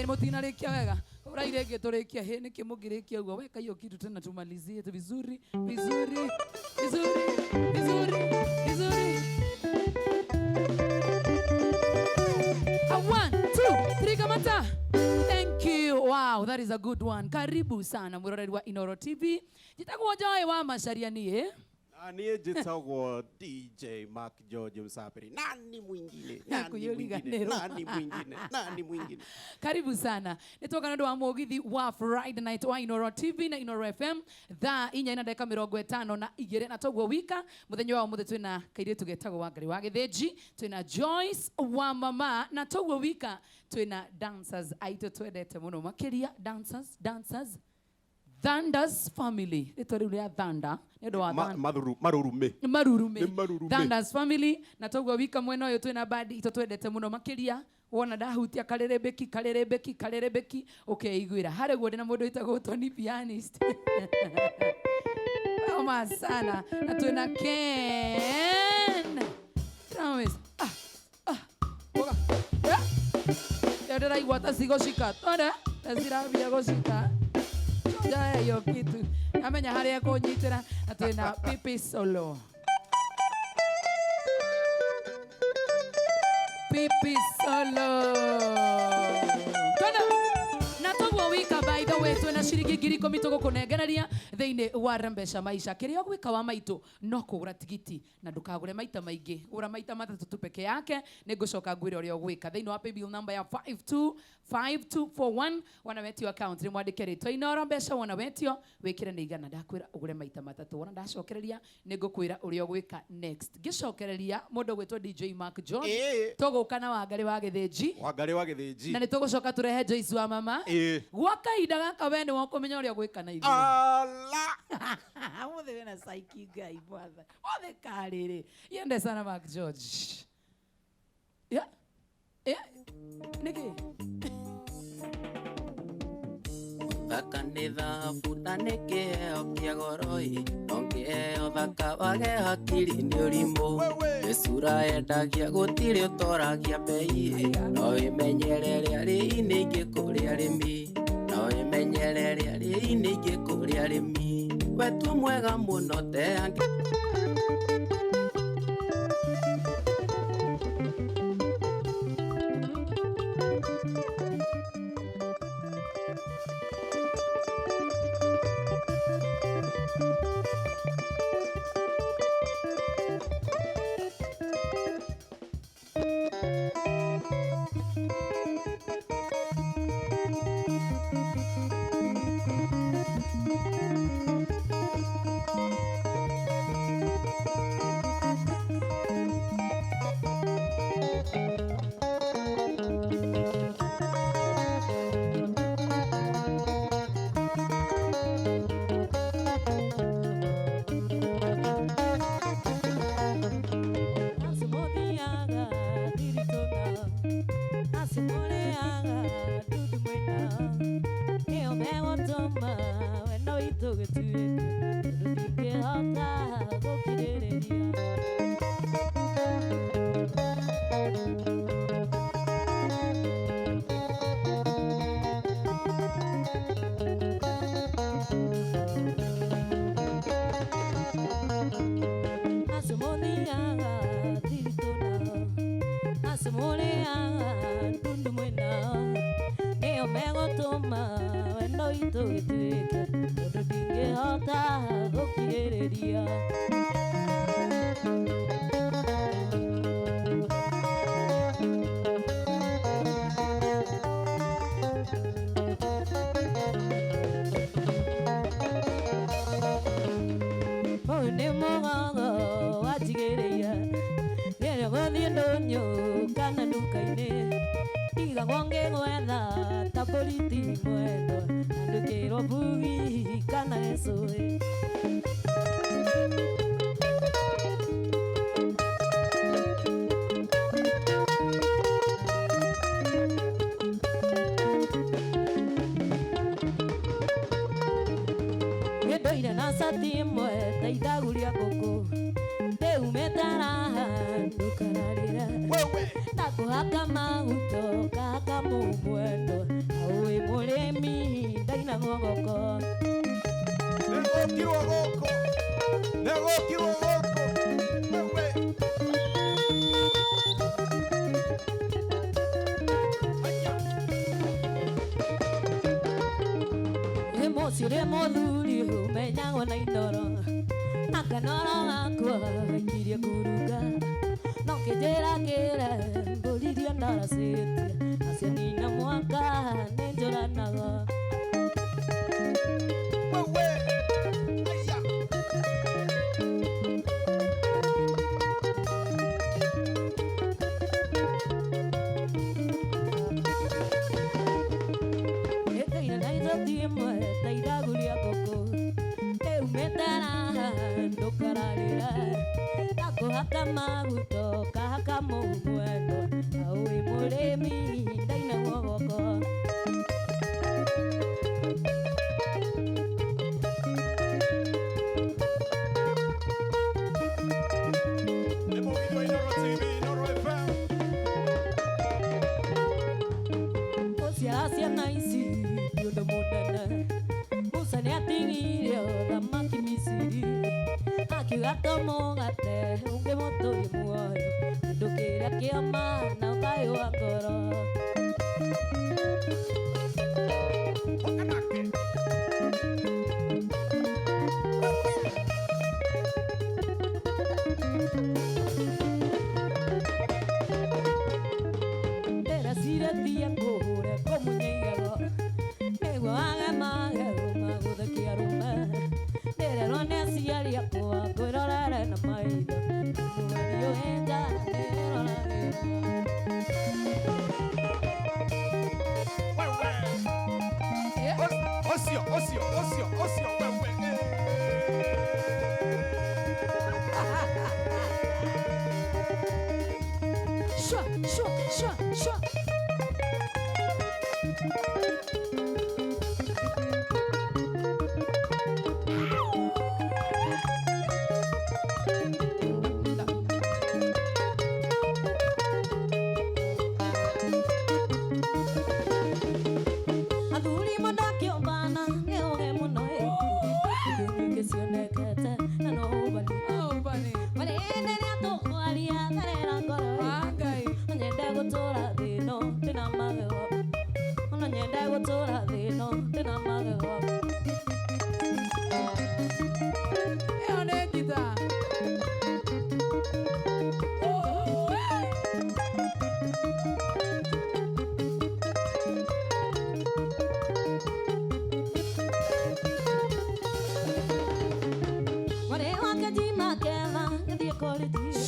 Mutinarekia wega urairege turekia he niki mugirekia ugo weka hiyo kitu tena tumalizie tu vizuri vizuri vizuri vizuri vizuri. 1 2 3 kamata. Thank you. Wow, that is a good one. Karibu sana muroreri wa Inooro TV. Jitagwo Joy wa Mashariani Niye jitagwo DJ Mark George Msapiri. Nani mwingine? Nani mwingine? Karibu sana. Nitoka na ndo wa mugithi wa Friday night wa Inooro TV na Inooro FM. Tha inya ina ndeka 50 na igere na togwo wika. Muthenya wa muthe twina kairitu getagwo wa Ngai wa Githeji. Twina Joyce wa mama na togwo wika twina dancers aito twendete muno makiria dancers Thanda's family. Ritori ria Thanda. Nedo wa Marurume. Thanda's family. Na togwo wika mwena uyu twina badi ito twendete muno makiria. Wona dahutia kalerebeki. Okay, igwira. Hare gode na mundu itagwo Tony pianist. Oma sana. Na twina Ken. Promise. Oga. Yadera igwata sigoshika. Tora. Tasirabia goshika. Jaya yo kitu. Amenya haria kunyitira na twina Pipi Solo. Tona na togwo wika by the way twina ciringi 10,000 tugukunegereria thiini wa Rembesha Maisha. Kiria gwika wa maitu no kugura tigiti na ndukagure maita maingi. Ura maita matatu tu peke yake nigucoka ngwire uria gwika thiini wa paybill number ya 525241 wana wetio account ni mwandike ritwa Inooro Mbeca wana wetio wikire ni igana ndakwira ugure maita matatu wana ndacokereria nigukwira uria gwika next gicokereria mundu gwitwo DJ Mark John tuguka na Wangari wa Githeji na ni tugucoka turehe Joyce wa mama gwa kaida gaka wene wa kumenya uria gwika na ithuĩ ala muthe wena psyche guy bwana muthe kariri yende sana Mark George niki Kanitha buta nikiheo kia goroi nongiheo thaka wage hakiri ni urimbo Sura endagia gutiri utoragia bei no imenyerere ari-ini ingikuria arimi no imenyerere ari-ini ingikuria arimi wetu mwega muno te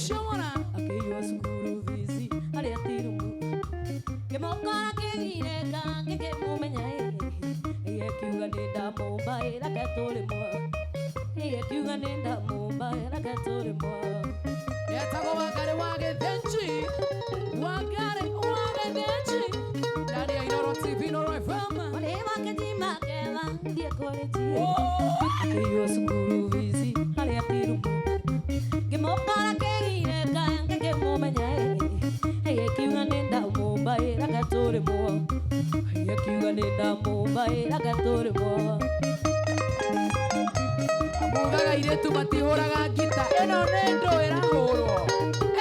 Shomora. Akĩiywo cukuru bici harĩa tirumu ngĩmũkora kĩgirĩka ngĩkĩmũmenya ĩgĩkiuga nĩ ndamũmba ĩrake tũrĩmwo ĩgĩkiuga nĩ ndamũmba ĩrake tũrĩmwo Yetagwo Wangari wa Gĩthĩnji. Wangari wa Gĩthĩnji. Ndani ya Inooro TV, Inooro FM. marĩ makĩthi makega thiĩ kũrĩtie akĩiywo cukuru bici harĩa tirumu ngĩmũkora kĩgirĩka ngĩkĩmũmenya ĩgĩkiuga nĩ ndamũmba ĩrake tũrĩmwo ĩgĩkiuga nĩ ndamũmba ĩrake tũrĩmwo Mugaga airĩtu matihũraga ngita. Ĩno nĩ ndũ ĩrahũrwo.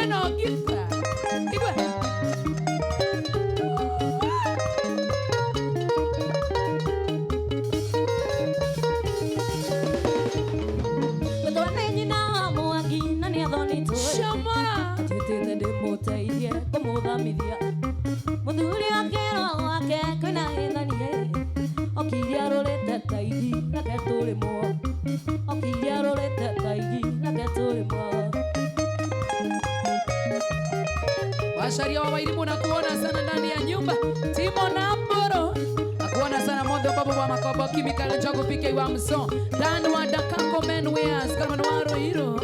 Ĩno ngita. Igwe. Gũtũra nĩ nyina wa Mwangi na nĩ athonĩtwo Shomora. njĩtĩte ndĩmũteithie kũmũthamithia mũthuri akĩrwo gwake kwĩna gĩthanie okire arũrĩte taithi reke tũrĩmwo okire arũrĩte taithi reke tũrĩmwo Washaria wa Wairimu na kuona sana ndani ya nyumba. Timo na Mboro. Nakuona sana Modho Babu wa Makobo Kimikala Njogu PK wa Mso. Dan wa Dakango Men Wears. Kalman wa Rohiro.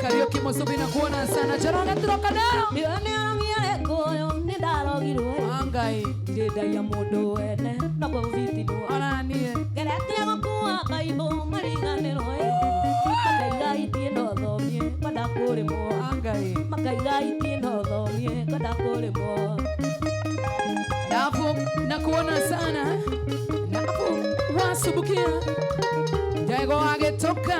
Karaoke Musubi na kuona sana. Jaronga Trocadero. nĩwe nĩ arongire kũyũ nĩ ndarogirwo Angai. ndĩndaia mũndũ wene na kũbitinwo Ananie. ngeretie gũkua baibũ mariganĩrwo makaiga itie na ũthomie kwenda kũrĩmwo Angai. makaiga itie na ũthomie kwenda kũrĩmwo Nafu na kuona sana. Nafu wasubukia. Jago agetoka.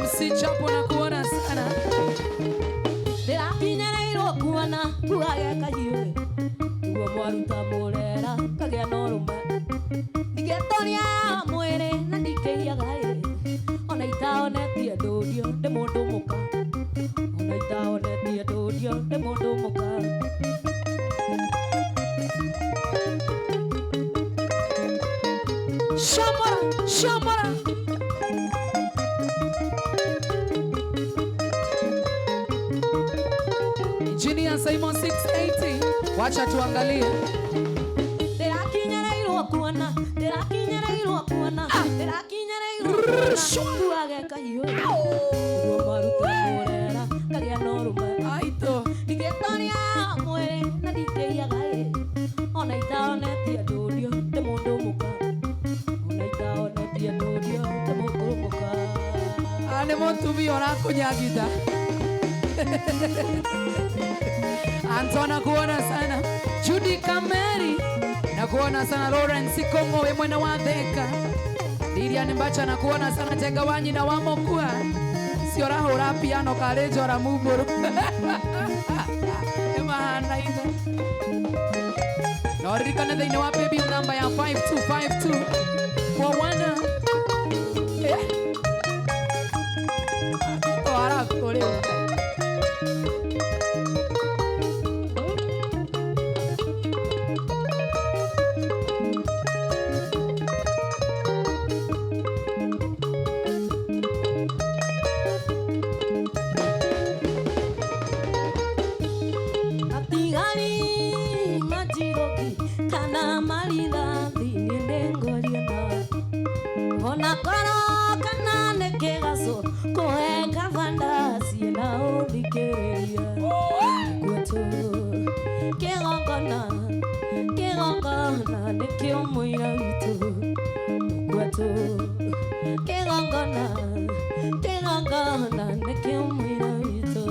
MC Chapo na kuona sana. ndĩrakinyanĩirwo kuona kugage kahiũ guo mwaruta mũrera kagĩa na ũrũme ndingĩtoria mwĩrĩ na ndikĩiyaga ona itaonetie ndũrio ndĩ mũndũ mũka ona itaonetie ndũrio ndĩ mũndũ mũka Shomora, Shomora. Engineer Simon 680. Wacha tuangalie. ndĩrakinyanĩirwo kuona ndĩrakinyanĩirwo kuona ndĩrakinyanĩirwo kuona kugage kahiũ guo mwaruta mũrera kagĩa na ũrũme Aito. ndingĩtoria mwĩrĩ na ndingĩiyaga ona itaonetie ndũrio ndĩ mũndũ mũka ona itaonetie ndũrio ndĩ mũndũ mũka Ane mũtumia ũrakunyagitha. Antona kuona sana. Judy Kameri. Na kuona sana Lawrence Kongo we mwena wa Thika. Lilian Mbacha na kuona sana Tegawanyi na Wamokua. Sio rahura piano kalejo ra muburu. Emahana ina. Norikana thĩinĩ wa paybill number ya 5252 for one. Ora kore. atigari majiroki kana marithathi niĩ ndĩngũria na ona korwo kana nĩ kĩgaco kũhe kabandasi na ũthikĩrĩria gwetũ kĩgongona kĩgongona nĩkĩo mũira witũ gwetũ kĩgongona kĩgongona nĩkĩo mũira witũ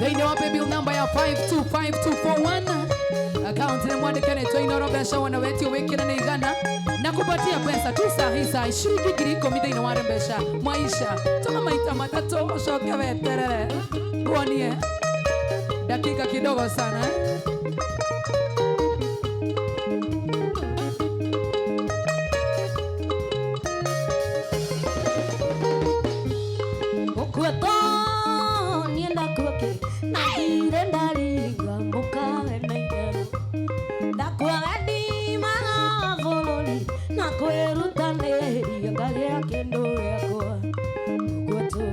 Thĩinĩ wa paybill number ya 525241. Account ni mwandĩke nĩtwo Inooro mbeca wona wetio wĩkĩre nĩ igana na kupatia pesa tu saa shilingi ngiri 10 thĩinĩ wa mbeca maisha tuma maita matatũ ũcoke weterere kuonie dakika kidogo sana Ukweto nienda kwake na ire ndaringa mukawe na ire ndakwaga ndima bũrũri na kwĩrutanĩria ngagĩa kĩndũ gĩakwa gwetu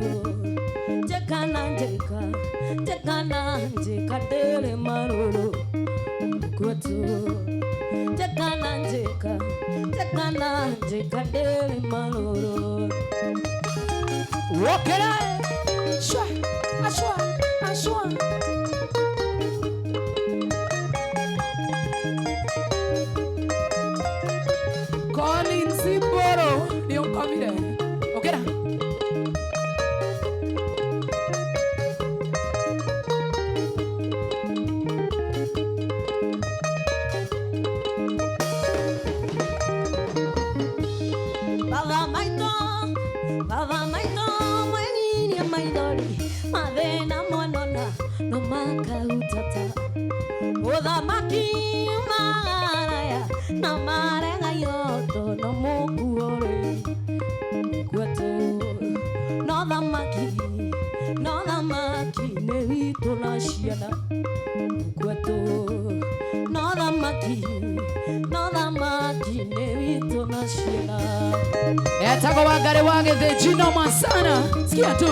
njĩkana njĩka ndĩrĩ marũrũ gwetu njĩkana njĩka ndĩrĩ marũrũ Wokera shwa ashwa Colin Simboro ni ukamire Okera Baba maito mwenye maidori madena monona no makautata Odhamaki maraya na marenga yoto no mukuore Kwetu no dhamaki ne wito na shiana Kwetu no dhamaki ne wito na shiana Etako wagare wage the jino masana Sikia tu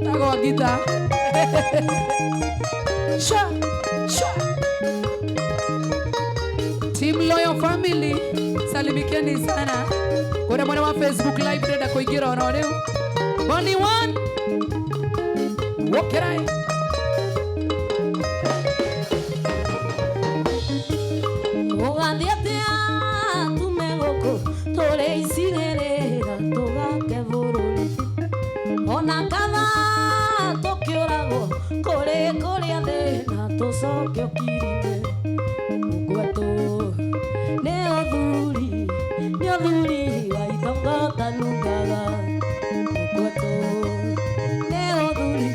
Tako wagita Sha Team Loyal Family Salimikeni sana Kuna mwana wa Facebook live dada kuigira onore Bonnie one Wokerai Ogathiatea tumegoko tore isigerera tugake bururi ona kana tukioragwo kuria thina tucoke ukirinde gwetu ni othuri waitongota nungaga gwetu ni othuri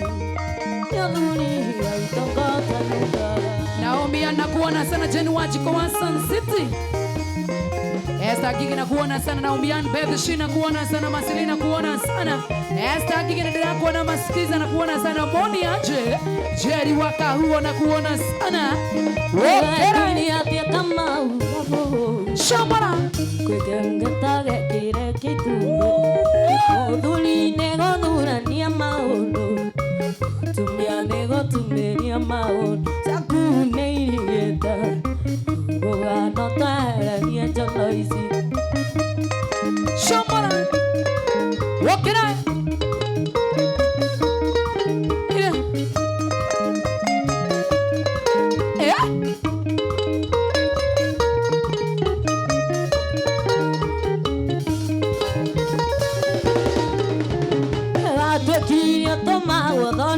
waitongota nungaga Naomi anakuona sana Jen Wajiko wa Sun City Esther Gigi nakuona sana Naomi Beth Shina kuona sana Masilina kuona sana Esther Gigi ndio kuona Masikiza na kuona sana Moni aje Jerry waka huo na kuona sana Wokera ni atia kama uwapo Shamara Kwekengeta gekire kitungo Oduli nego nurania maondo Tumia nego tumeria maondo Sakune irieta Goga notara ni anjolo isi Shamara Wokera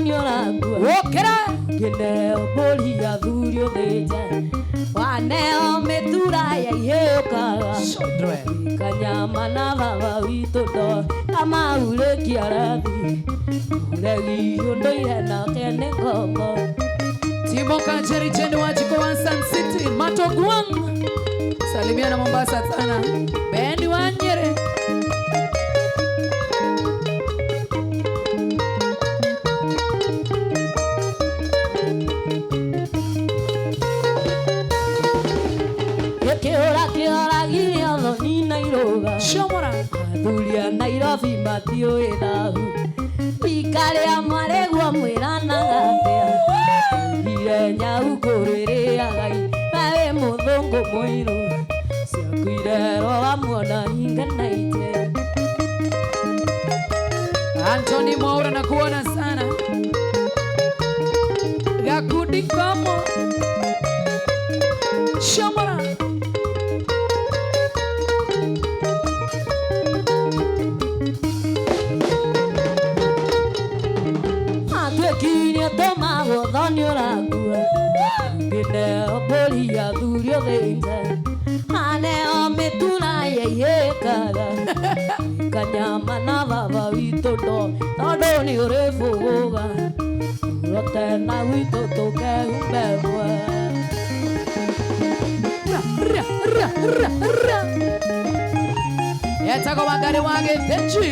Wokera Kineo boli ya dhurio deja Waneo metura ya iheokaga Shodre Kanyama na baba wito do Kama ule kiarathi Ulegi undoire na kene kongo Timo Kanjeri Jen Wajiko wa Sun City Mato Guang Salimia na Mombasa sana Bendi wa Nyere Kiora giria thoni Nairoga Shamara Athuria Nairobi mathiũĩ thahu Ikaria maregua mwĩranaga atia Ire nyau kũrĩrĩaga Wewe mũthũngũ mũirũ Ciaku irerwo muona inganaite Anthony Mwaura na kuona sana Gakudi Komo Shamara Atwekirie tomagwo thoni ũrakua Kineo mbũri ya thurio thĩnja Aneo mĩtura ya ihĩkaga Kanyama na baba witũ ndo Tondũ nĩ ũrĩ bũgũga Ũrote na witũ tũkehumbe Etako wagare wage Techi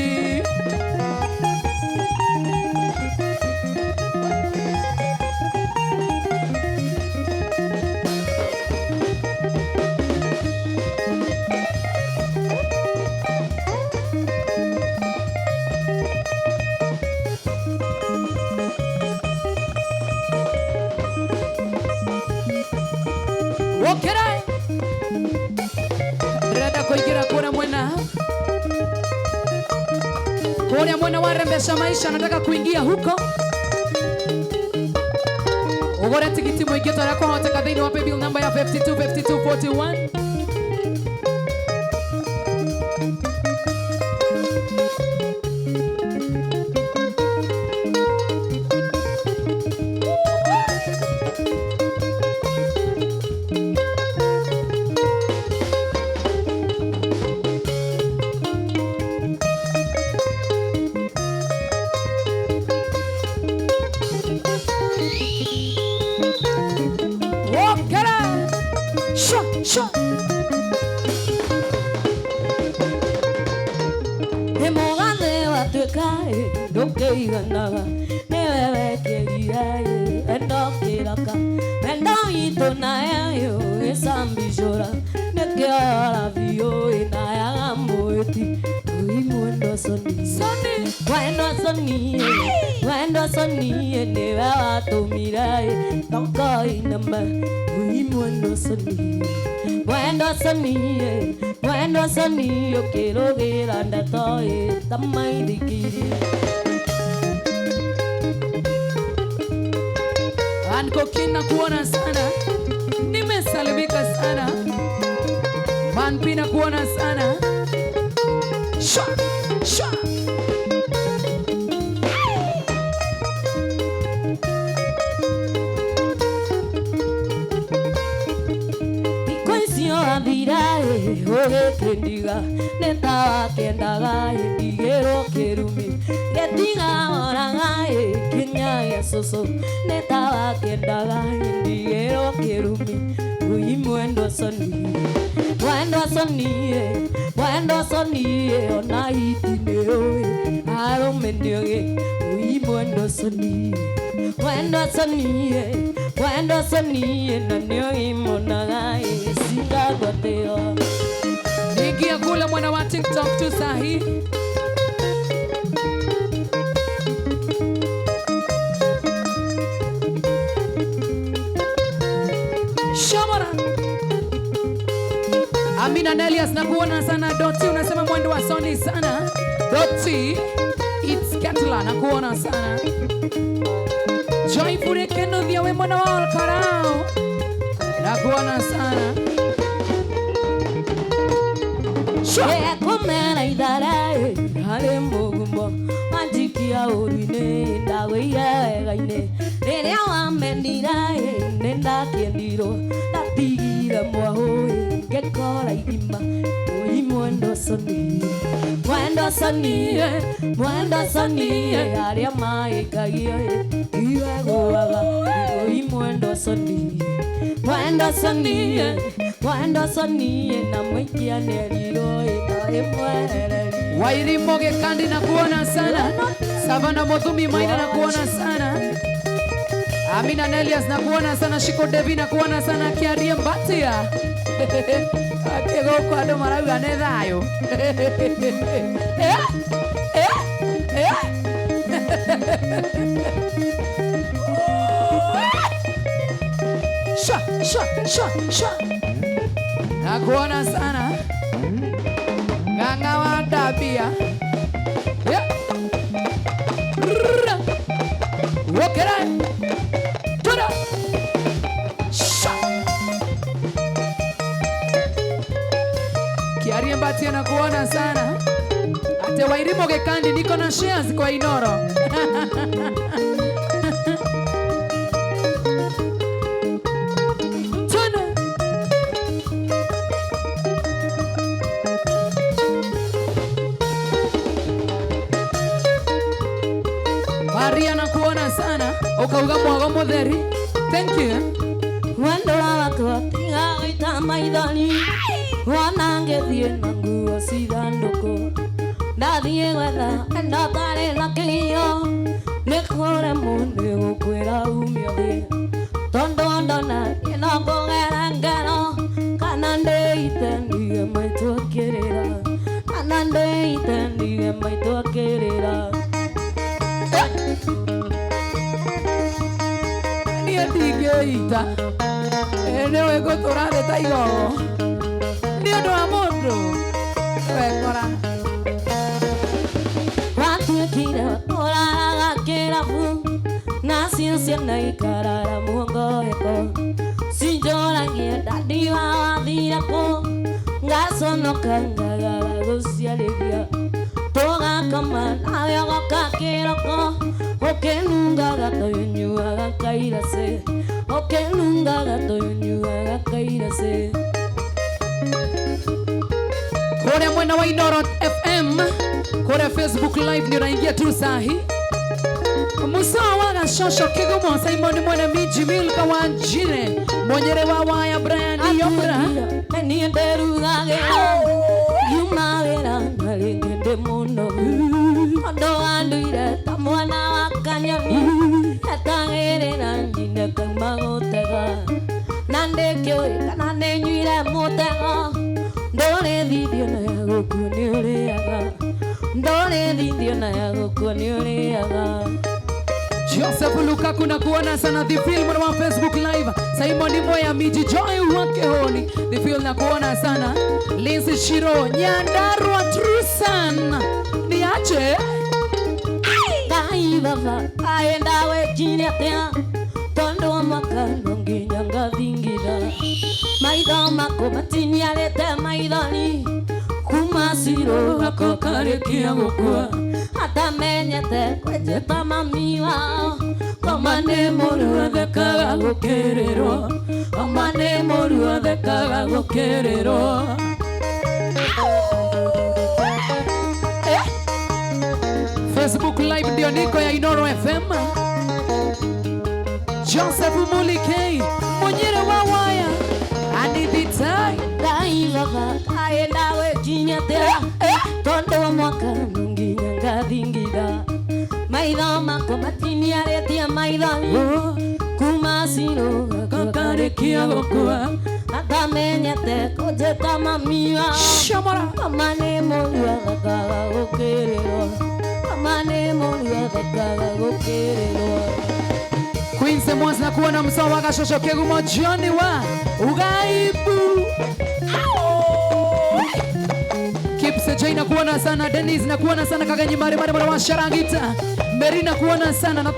Kuria mwana warembesha maisha nataka kuingia huko. Ugore tikiti mwingie tara kwa hoteka thini wa paybill number ya 525241. Iganaga newe wekerire endokiraka endo itu nayo esambishora nekiara vio inaya mweti uimwendo soni wendo soni newe watumirae toka inama uimwendo soni ukirugira ndatoe tamaithikiri Kokina kuona sana, nimesalimika sana. Manpina kuona sana. Sha, sha. Ikoisio avirae, oge kendiga, neta kendaga, indigero kerumi, getiga oragae, kinya yesoso. Neta kendaga indigero kerumi uimwendo soni ona itineo aromendioge uimwendo soni nanyo imonaga singagoteo ingia kule mwana wa TikTok tu sahi. Amina Nelias nakuona sana. Doti unasema mwendo wa soni sana. Doti it's Katla nakuona sana. Joy Fureke no dia we mwana wa Olkarao nakuona sana. Ye komera idare hare mogumbo majikia uruine ndawe ya gaine rere wa mendira nenda kiendiro tatigire mwaho gekora igima uimwendo soni aria maikagia iwe goaga uimwendo soni na mwikia neriro imwereri Wairimo Gekandi na kuona sana. Savana Mothumi Maina na kuona sana. Amina Nelias na kuona sana. Shiko Devi na kuona sana. Kiaria Mbatia Akego kwa ndo marauga nethayo Sha na kuona sana. Nganga wa Dabia Wokera Tura Kiaria Mbatia na kuona sana. Ate Wairimo Gekandi niko na shares kwa Inoro Maria na kuona sana. Ukauga mwago mutheri. Thank you. Wandora watu watinga wita maithoni wanangethie na nguo cigandũkũ ndathiĩ gwetha ndatare na kĩhio nĩkũremwo nĩ gũkwĩra umio thĩ tondũ ndona ĩnongũgera ngero kana ndĩite ndige maitũ akĩrĩra niĩ ndingĩita nĩwe ngũtũra thĩ ta igogo nĩ ũndũ wa mũndũ wekora watu ciana ikarara muongo eko sinjoragia dadi wathira ko ngaconoka ngagaga guciarĩria tũgakama nawe gokakĩroko ũkĩnungaga tũnyuaga kairase ũkĩnungaga tũnyuaga kairase Kore mwena wa Inoro FM, kore Facebook live ni unaingia tu sahi. Musawa waga shosho kigumo Simon mwene miji milka wanjire mwenyere wa waya Brian Yobra Meni enderu gage Yumawera nalingende muno Ondo anduire tamwana wakanyoni Etagere na njine kamagotega Nande kioe kanane nyuire motega Ndore thidio na ya goku ni uliaga Ndore thidio na ya goku ni uliaga Joseph Lukaku na kuona sana The Film wa Facebook live Simon Moya miji Joy wake honi The Film na kuona sana Lindsay Shiro Nyandarua Trusan Niache Dai baba aenda we chini atia Tondo makano nginyanga thingira Maitho mako matini arete maithoni Kuma siro gako karekia gukua Hata menyete kwenjeta mami wao Omane moru athekaga gukererwo Omane moru athekaga gukererwo Facebook live ndio niko ya Inoro FM Joseph Mulikei mwenyere wa waya Anibitai Dai baba aenda we chini atia Tondo makano nginyanga thingira Maitho mako matini aretia maithoni Kuma siro Kakarekia gukua Hata menyete kwenjeta mami wao Shamara Amane moru athekaga gukererwo Amane moru athekaga gukererwo Queen's Mwanza na kuona msawa waga shosho kegumo Johnny wa Ugaibu Kipse Jay na kuona sana Dennis na kuona sana Kaganyi Mari Mari wa Sharangita Meri na kuona sana na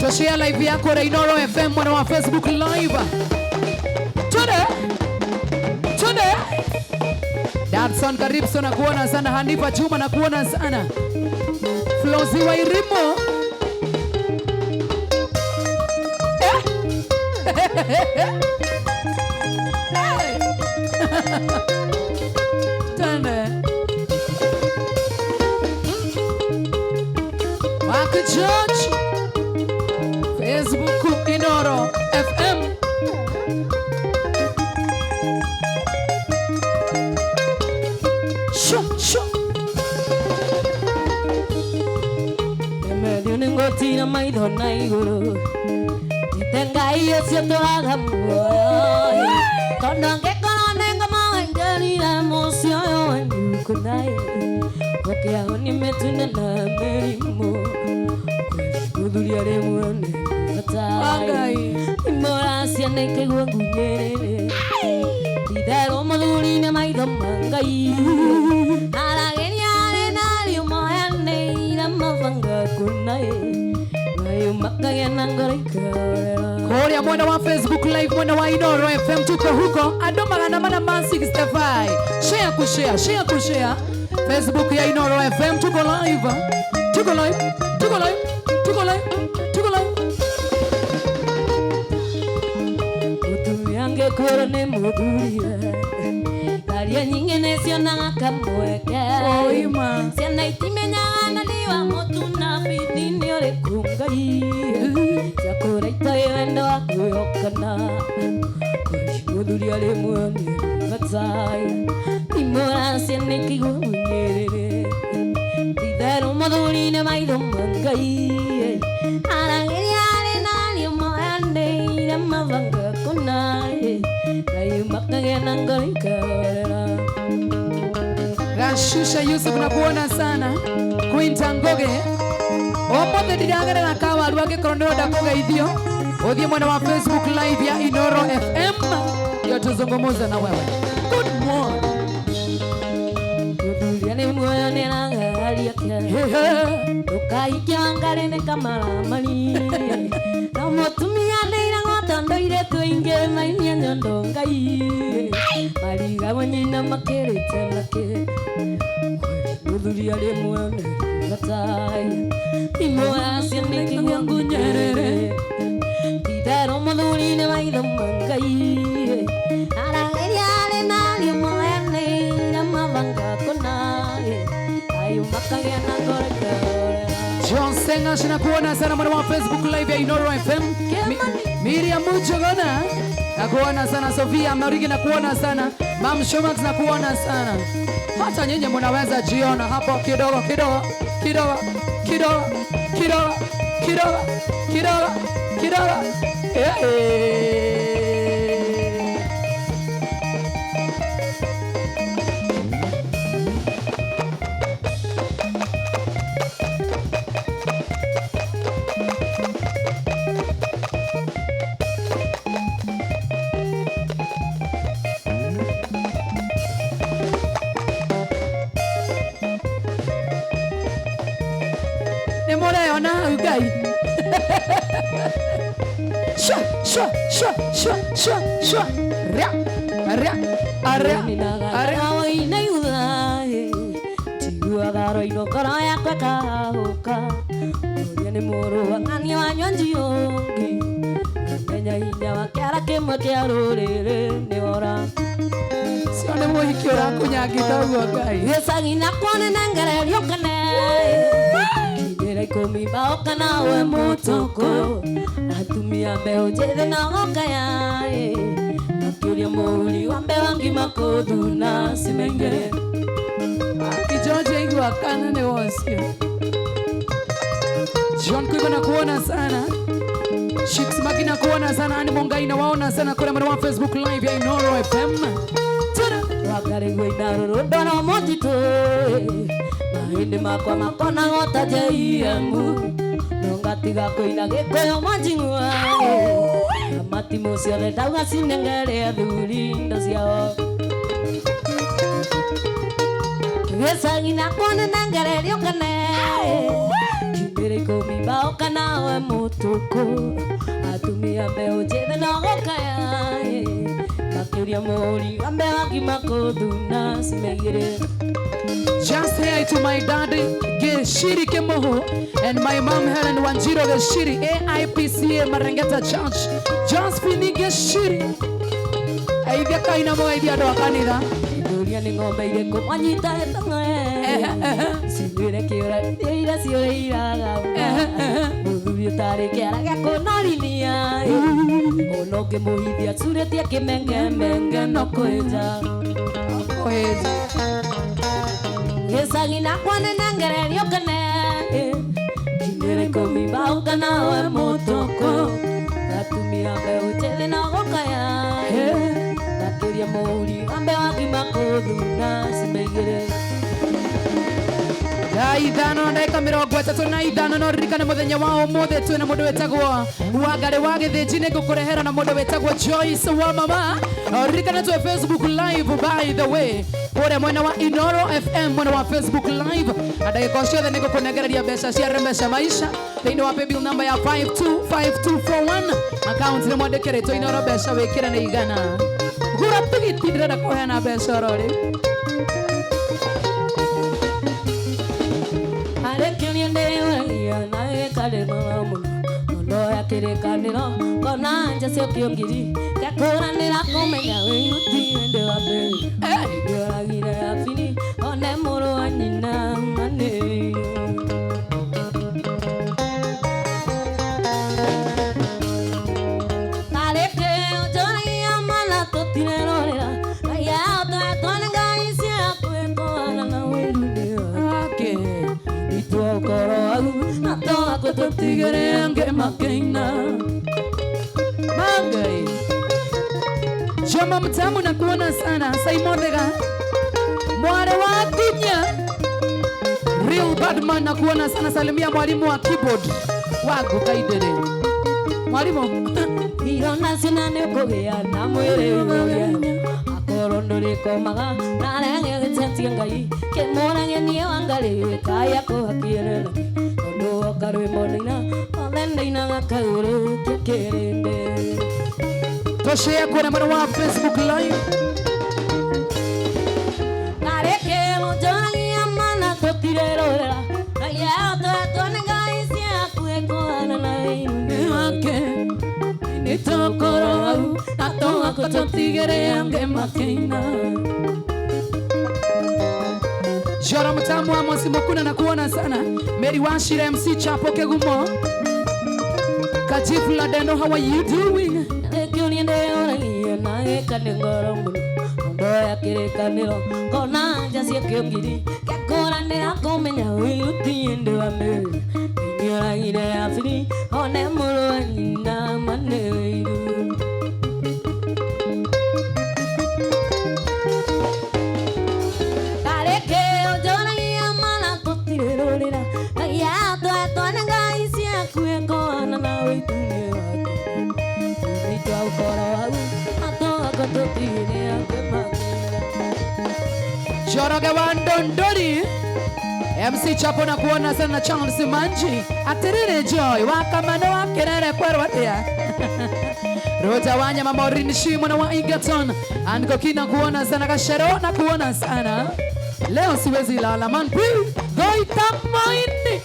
toshia live yako ya Inoro FM mwana wa Facebook live Tude Dadson Karibso na kuona sana Hanifa Juma na kuona sana Flozi wa Irimo Tane Waka George Facebook Inoro FM Sho Emedio ningotira maitho na iguru Itengai ecio tũraga muoyo Tondo ngĩkorwo nĩ ngamawengerire mũcio ũyũ wenduku naĩ Gũkĩago nĩ mĩtune na mĩrimũ Gũthuria rĩmwe nĩ batai Imũracia nĩ kĩgua ngunyĩrĩrĩ Itherũ mũthuri-inĩ maitho mangai Aragĩria arĩ narĩo moyanĩire mabanga kũnaĩ Korea mwana wa Facebook live mwana wa Inoro FM tuko huko Ado magana mana man 65 Share kushare Facebook ya Inoro FM tuko live Utumiange kuro ni mudurie Taria nyingi nesionaga kamweke Oima Siana itimenyaga na liwa motu na bidini ore kungai Chakura itayo endo akuyokana Mudurie ale mwani batai Imora siane kigo unyerere Tidero madurine maidho mangai Aragiri ale nani moyane ina mavanga kunae Kayu makage nangari kawarera Gashusha Yusuf na kuona sana Quinta Ngoge Omote diragere na kawa aluage koronero dakoga idhio Odhie mwana wa Facebook live ya Inoro FM Yo tuzungumuza na wewe Good morning Mudurie ale mwani nanga karia kia tukaikia ngari ni kamaramari na mutumia ndeira ngotondo ire tuinge mainia nyondo ngai mariga wanyina makirite make muthuria rimwe ngatai imoya ciana ikinya ngunyerere idaro muthuri ni maitho mangai arageria ari nari mwene na mavanga kunaye ayu makagia na goreka John Senga shinakuona sana mwana wa Facebook live ya Inoro FM. Miriam Mujogona nakuona sana, Sofia Marigi nakuona sana, Mam Shomax nakuona sana. Hata nyinyi mnaweza jiona hapo kidogo kidogo kidogo kidogo kidogo kidogo kidogo kidogo. Ona ugai shwa shwa shwa shwa shwa shwa ria ria ria ria ina yudae tigua garo ino karaya kwakahoka oria ni muru wangani wa nyonji ongi menya hinya wa kiara kimwe kia rurire ni ora sione muhiki urakunyangita uguo ngai gicagina kwone nengererio kane Komi baoka nawe mutoko atumia mbeo jethe na goka yae makiuria muri wa mbeo ngima kuthuna simengere akijoje igwa kana ne wosio John kuiko na kuona sana Shix Magina kuona sana ani mongai na waona sana kule mwana wa Facebook live ya Inoro FM tuna wakare gwina rodono motito mahindi makwa makona ngota jaiemu nongatiga kuina gikoyo majingwa amati musio le dauga sinengere athuri ndo ciao gesagina kone nengere riokane kibire komi baoka nawe mutuku atumia mbeo jethe na gokaya makiuria muri ambe wangima kuthuna simegire. Just say to my daddy, Geshiri Kemoho, and my mom Helen Wanjiro Geshiri, AIPCA Marangeta Church. Just fini Geshiri. Aidia kaina mo aidia do kanida. Dunia ni ngombe ile kumanyita etangae. Sibire kiora ira siora ira ga. Mudubi tare kiara ga konarinia. Onoge mohithia turetia kimenge menge no koeja. Koeja. Gesagina kwane nangererio kane Kindere komi bauka nawe mutoko Natumia mbeu chele na gokaya Naturia mouri ambe wagima kuthuna simegire Ithano ndeka mirongo itatu na ithano no ririkane muthenya wa umuthi twina mundu wetagwo Wangari wa Githĩnji nĩ ngũkũrehera na mundu wetagwo Joyce wa mama ririkane twe Facebook live by the way kũrĩa mwena wa Inoro FM mwena wa Facebook live na ndagĩka ciothe nĩ ngũkũnengereria mbeca cia Remesha Maisha thĩinĩ wa paybill number ya 525241 account nĩ mwandĩkĩrĩtwo Inoro mbeca wĩkĩre nĩ igana gũra tigiti ndĩrenda kũheana mbeca oro rĩu kirikaniro kona nja cio kiongiri gakuranira kumenya wĩruti wende wa mbere ndioragire abini one mũrũ wa nyina mane tareke ũnjoria mana tũtirerorera aya ũtatwana ngai ciakwĩkwana na wĩruthi wake itũkorwo au na toga gũtũtigĩre ngĩ makĩina Mangai Joma mtamu na kuona sana Saimondega Mware wa Dunya Real Badman na kuona sana salimia mwalimu wa keyboard Wago kaidere Mwalimu Irona sinane kogea na mwere uya Akoro nduriko maga Na rengi ngetia ngai kemona ngenie wangari kaya ko hakire ndo karwe monina onendeina gakaure kekerende toshea kuna mwana wa Facebook live nareke mojani amana totirerora aya to ngai sia kueko ananai wake nitokoro atonga kototigere ange makina Jora mtamu wa Mosi Mokuna na kuona sana Mary Washire MC Chapo Kegumo Kajifula Deno, how are you doing? Kyoni ndeo na nae kanengoro muno ndo ya kire kaniro kona jasia kyogiri kakora ndera komenya wiluti ndo ame nyora ire afri one muro nyina maneiru kareke ojona yamana totirerorera ya to ngai sia kueko ana na witunye Joroge Wandondori MC Chapo na kuona sana Charles Manji Atirire Joy wakamano wa kerere kwerwatia Rota Wanyama Maureen Shimo na wa Egerton Anko kina kuona sana Kashero na kuona sana Leo siwezi lala man Goita moini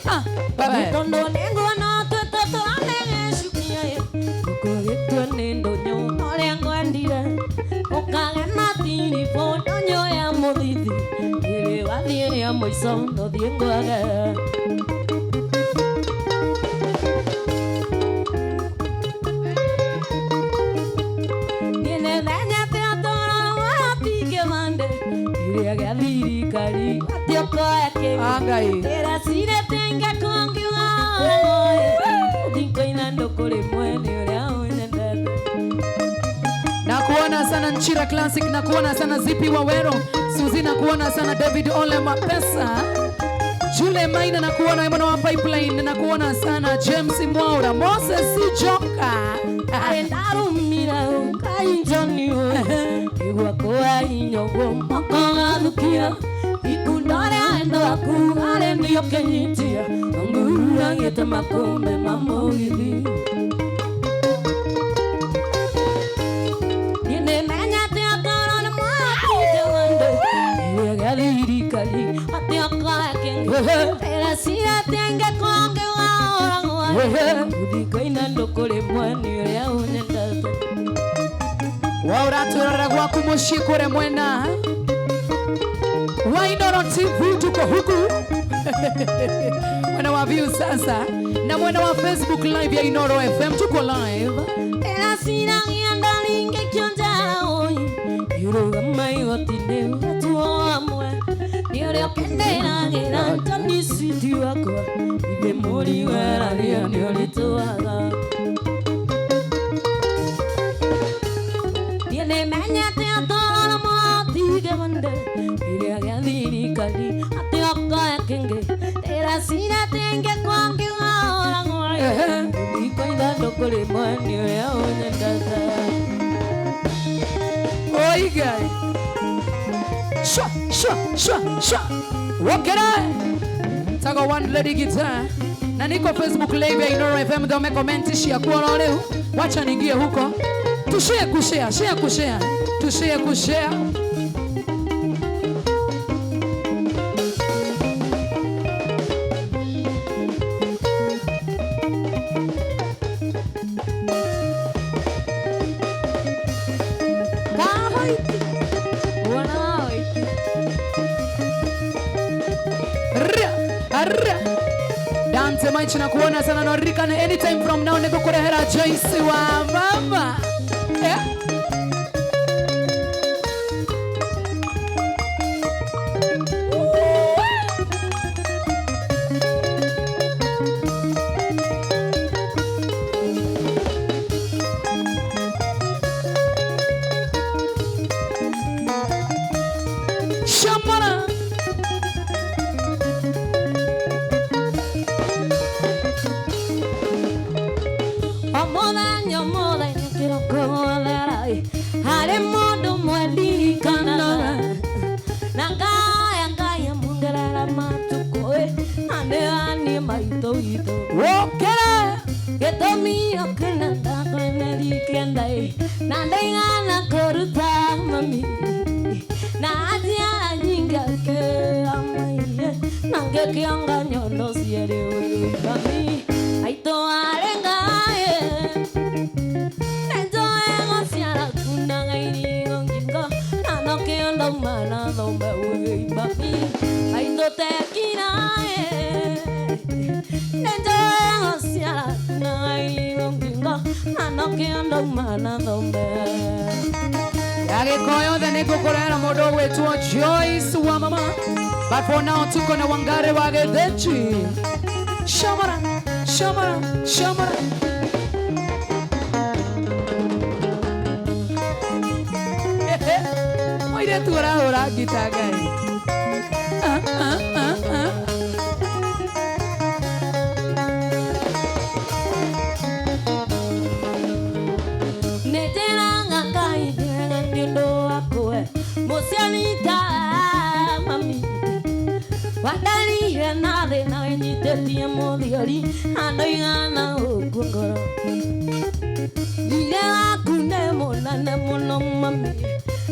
bye Tondo nengo na toto ane shukia ye Kuko nendo nyo Orengo andira Okage na tini foto nyo ya modidi Ire wadie ya moisondo diengo aga Niene nanya te atoro wati ke mande Ire aga liri kari Wati oko ake Angai Era sire tenga kongi wa Dinko inando kore mwene ore na kuona sana Nchira Classic na kuona sana Zipi Wawero Suzi na kuona sana David Ole Mapesa Jule Maina na kuona mwana wa Pipeline na kuona sana James Mwaura Moses Joka Arendaru mira kainjoni o Igwa koa inyogo Makonga lukia Ikundare aendo aku Arendio kenyitia Angura ngete makumbe mamogithi Kali atio kake era sira tenga konge wa udiko inando kole mwani ya unenda Waura turara kwa kumushikure mwena Wainoro TV tuko huku Mwana wa view sasa na mwana wa Facebook live ya Inoro FM tuko live era sira ngandali ngekionjara oi Yuro mai otine tuamwe Niore okendera gira tani siti wako Ibe mori wera ria niore tuaga Niene menya te atoro mo tige mande Ire agadiri kali ate oka kenge Era sina tenge kwangi ora ngoi Niko indando kole mwani ore aonendata Oi guys Shwa Walk it out Tago one lady guitar Na niko Facebook live ya Inoro FM Dome komenti shia kuwa leo Wacha ningie huko Tushare kushare Tushare kushare Dance maichi na kuona sana no rikane anytime from now niko kurehera Joyce wa mama Shamana Hare modo mweli kana Nanga maitũ Wokera gĩtũmi ũkĩnenda kwemerike ndai na ndaigana kũruta mami na njia nyingĩ akĩamaire na ngĩkĩonga nyondo cierĩ ũyũ mami aitũ arengaĩ nenjoe gũciara kunaga irigo ngingo na nokĩondo mana thombe ũyũ mami aitũ tekiraĩ nenjoe gũciara kunaga irigo ngingo na nokĩondo mana thombe Yagĩkũyũ othe nĩ ngũkũrehera mũndũ ũgwĩtwo Joyce wa mama. But for now tuko na Wangari wa Gĩthĩnji. Shamara, shamara, shamara. Mũirĩtu ũrahũra ngita Ngai. Musianita mami Wadali na de na nyitetie mothiori andoigana ukungoro Nile akune monane mono mami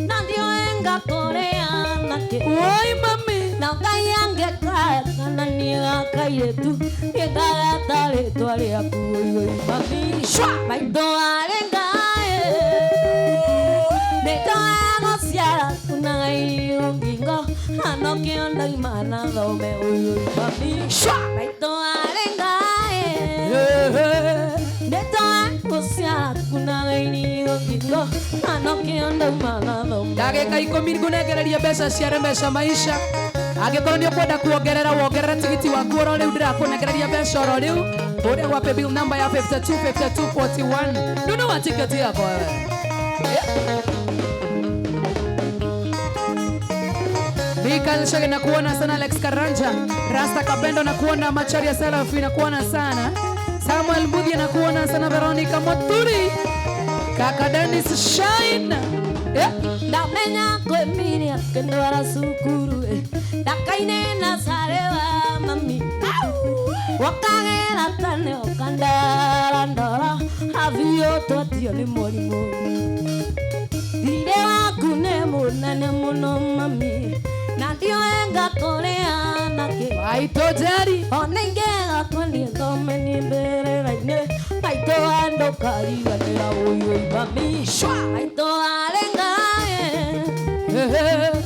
na ndio enga korea nake Oi mami na kayange kana ni akayetu ngegaga tale twale akuyo mami shwa maito arenga Kuna irigo ngingo anokĩondo imana thome ũyũ mami maitũ arengaĩ nĩtoe gũciara kuna irigo ngingo anokĩondo imana thome ndagĩka 10 ngũnengereria mbeca cia mbeca maisha angĩkorwo nĩ ũkwenda kuongerera wongerera tigiti waku oro rĩu ndĩrakũnengereria mbeca oro rĩu ũrĩa gwa paybill number ya 525241 nunua tiketi yako wewe Mikael Shage na kuona sana Alex Karanja Rasta Kapendo na kuona Macharia Serafi na kuona sana Samuel Mbudhi na kuona sana Veronica Moturi Kaka Dennis Shine Ndamenya kwemiria kendwara sukuru Dakaine na sarewa mami Wakagera tane okandara ndora Havio totio ni morimu Dire wakune munane muno mami na ndio enga korea nake Aito Jerry onengega koni thome ni mbere raine aito ando kariga nira uyu mami shwa aito arenga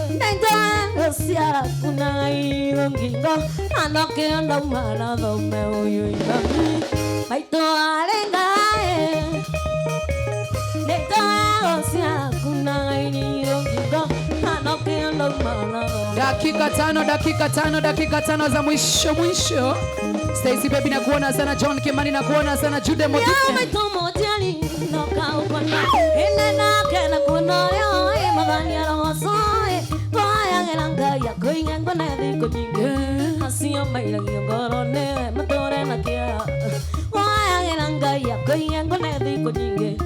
nenda sia kuna iro ngingo anoke ando mana thome uyu mami aito arenga nenda sia kuna iro ngingo anoke ando mana dakika tano za mwisho Stacy baby na kuona sana John Kimani na kuona sana Jude Motise tomo jani no kaupana enena kena kuno yo magani ro soe vaya gelanga ya koinga na diko jinge asio maila ngoro ne matore na kia vaya gelanga ya koinga na diko jinge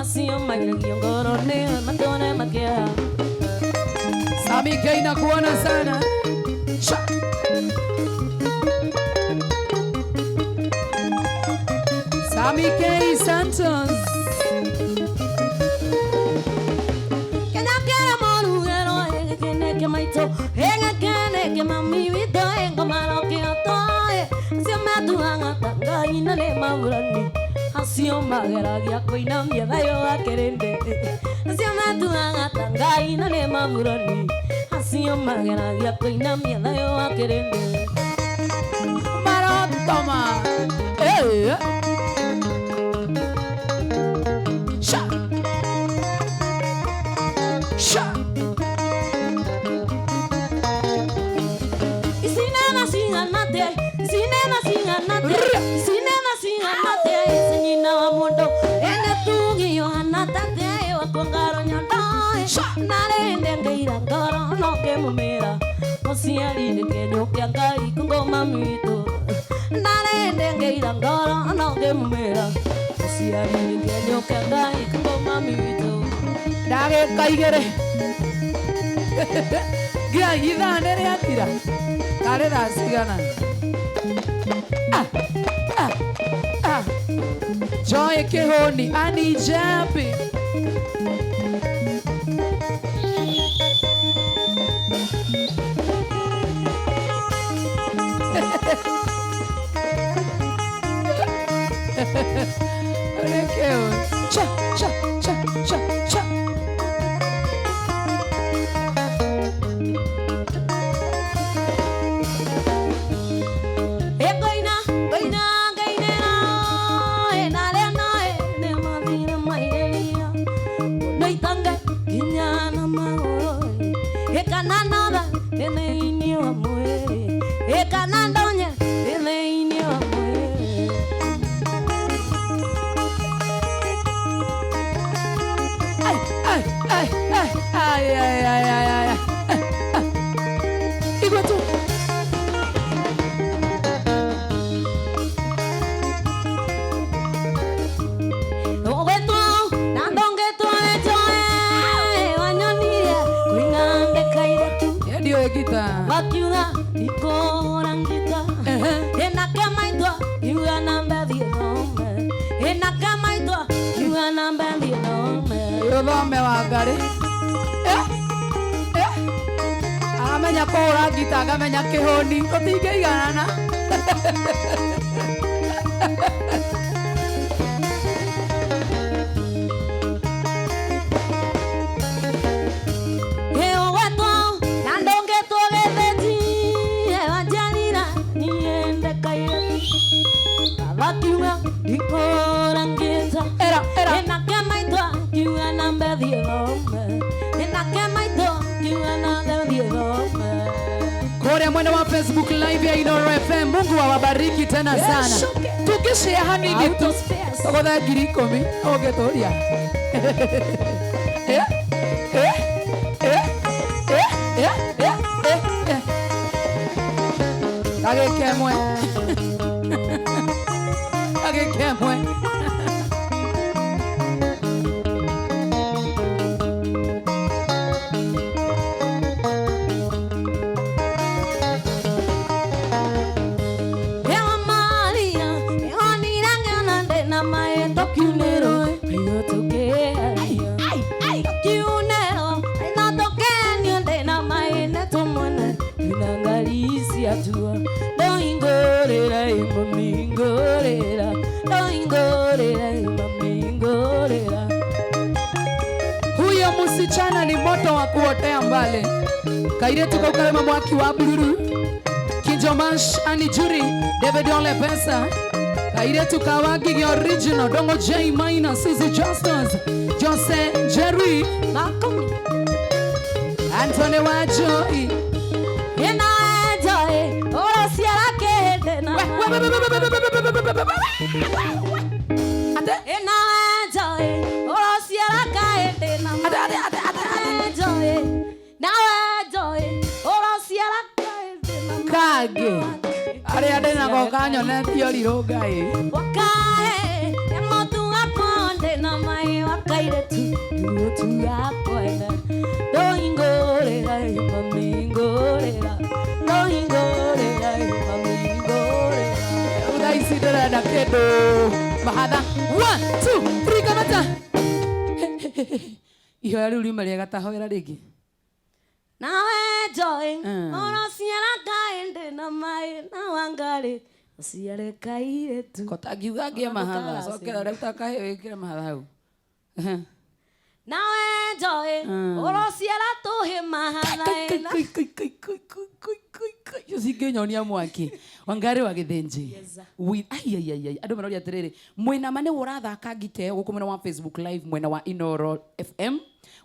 asio maila ngoro ne matore na kia Sami K na kuona sana Sami K Santos Kena kera moru ero kene ke maito kene ke mami wito ngomaro ke otoe sema tuanga tanga ina le maurani asio magera ya koina mia dayo akerende sema tuanga tanga ina le maurani asio magera ya koina mia dayo akerende Marotoma Siari ke nyokia ngai kungoma mito nare ngeira ngoro no ke mumera siari ke nyokia ngai kungoma mito ndagĩka 2 ngia ithaa nĩ rĩathira karĩ thaa cigana Joy Kihoni, Annie Jappy. Cha, cha, cha, cha, cha. Vakiuga nikorangita enake maitwa iuga namba thiome enake maitwa iuga namba thiome Yothome Wangari amenya kũhũra ngita akamenya kĩhũni tũtingĩiganana. Kore mwene wa Facebook live ya Inoro FM, Mungu awabariki tena sana. Tukishare hanigi tu togoda ngiri 10 ogetoria agekemwe agekemwe huyo msichana ni moto wa kuotea mbali. Kairetu kaukarema mwaki wa buluru Kinjomash Anijuri David Ole Pesa Kairetu kawagi original Dongo J Minor Suzy Justus Jose Jerry Malcolm Anthony Wajoi Ena Joy ora siara kete na Ena Joy ora siara kete na Joy na Joy ora siara kete na Kage Ari ade na gokanyo na tiori gai Wakae emotu akonde na mai wakairetu Yutu akoina Doingorera mamingorera Doingorera mamingorera Udaisidera na kedo Mahada 1 2 3 kamata Iyo yari ulima lia gatahoera rigi Nawe Joy ora siara kaende na mai na Wangari siara kairetu Kotagiuga ngia mahada sokera reta kahe wekira mahada hau Nawe Joy ora siara tuhe mahada Yo singenyonia mwaki Wangari wa Githinji ai andu maroria atiriri mwena mane urathaka ngite guku mwena wa Facebook live mwena wa Inoro FM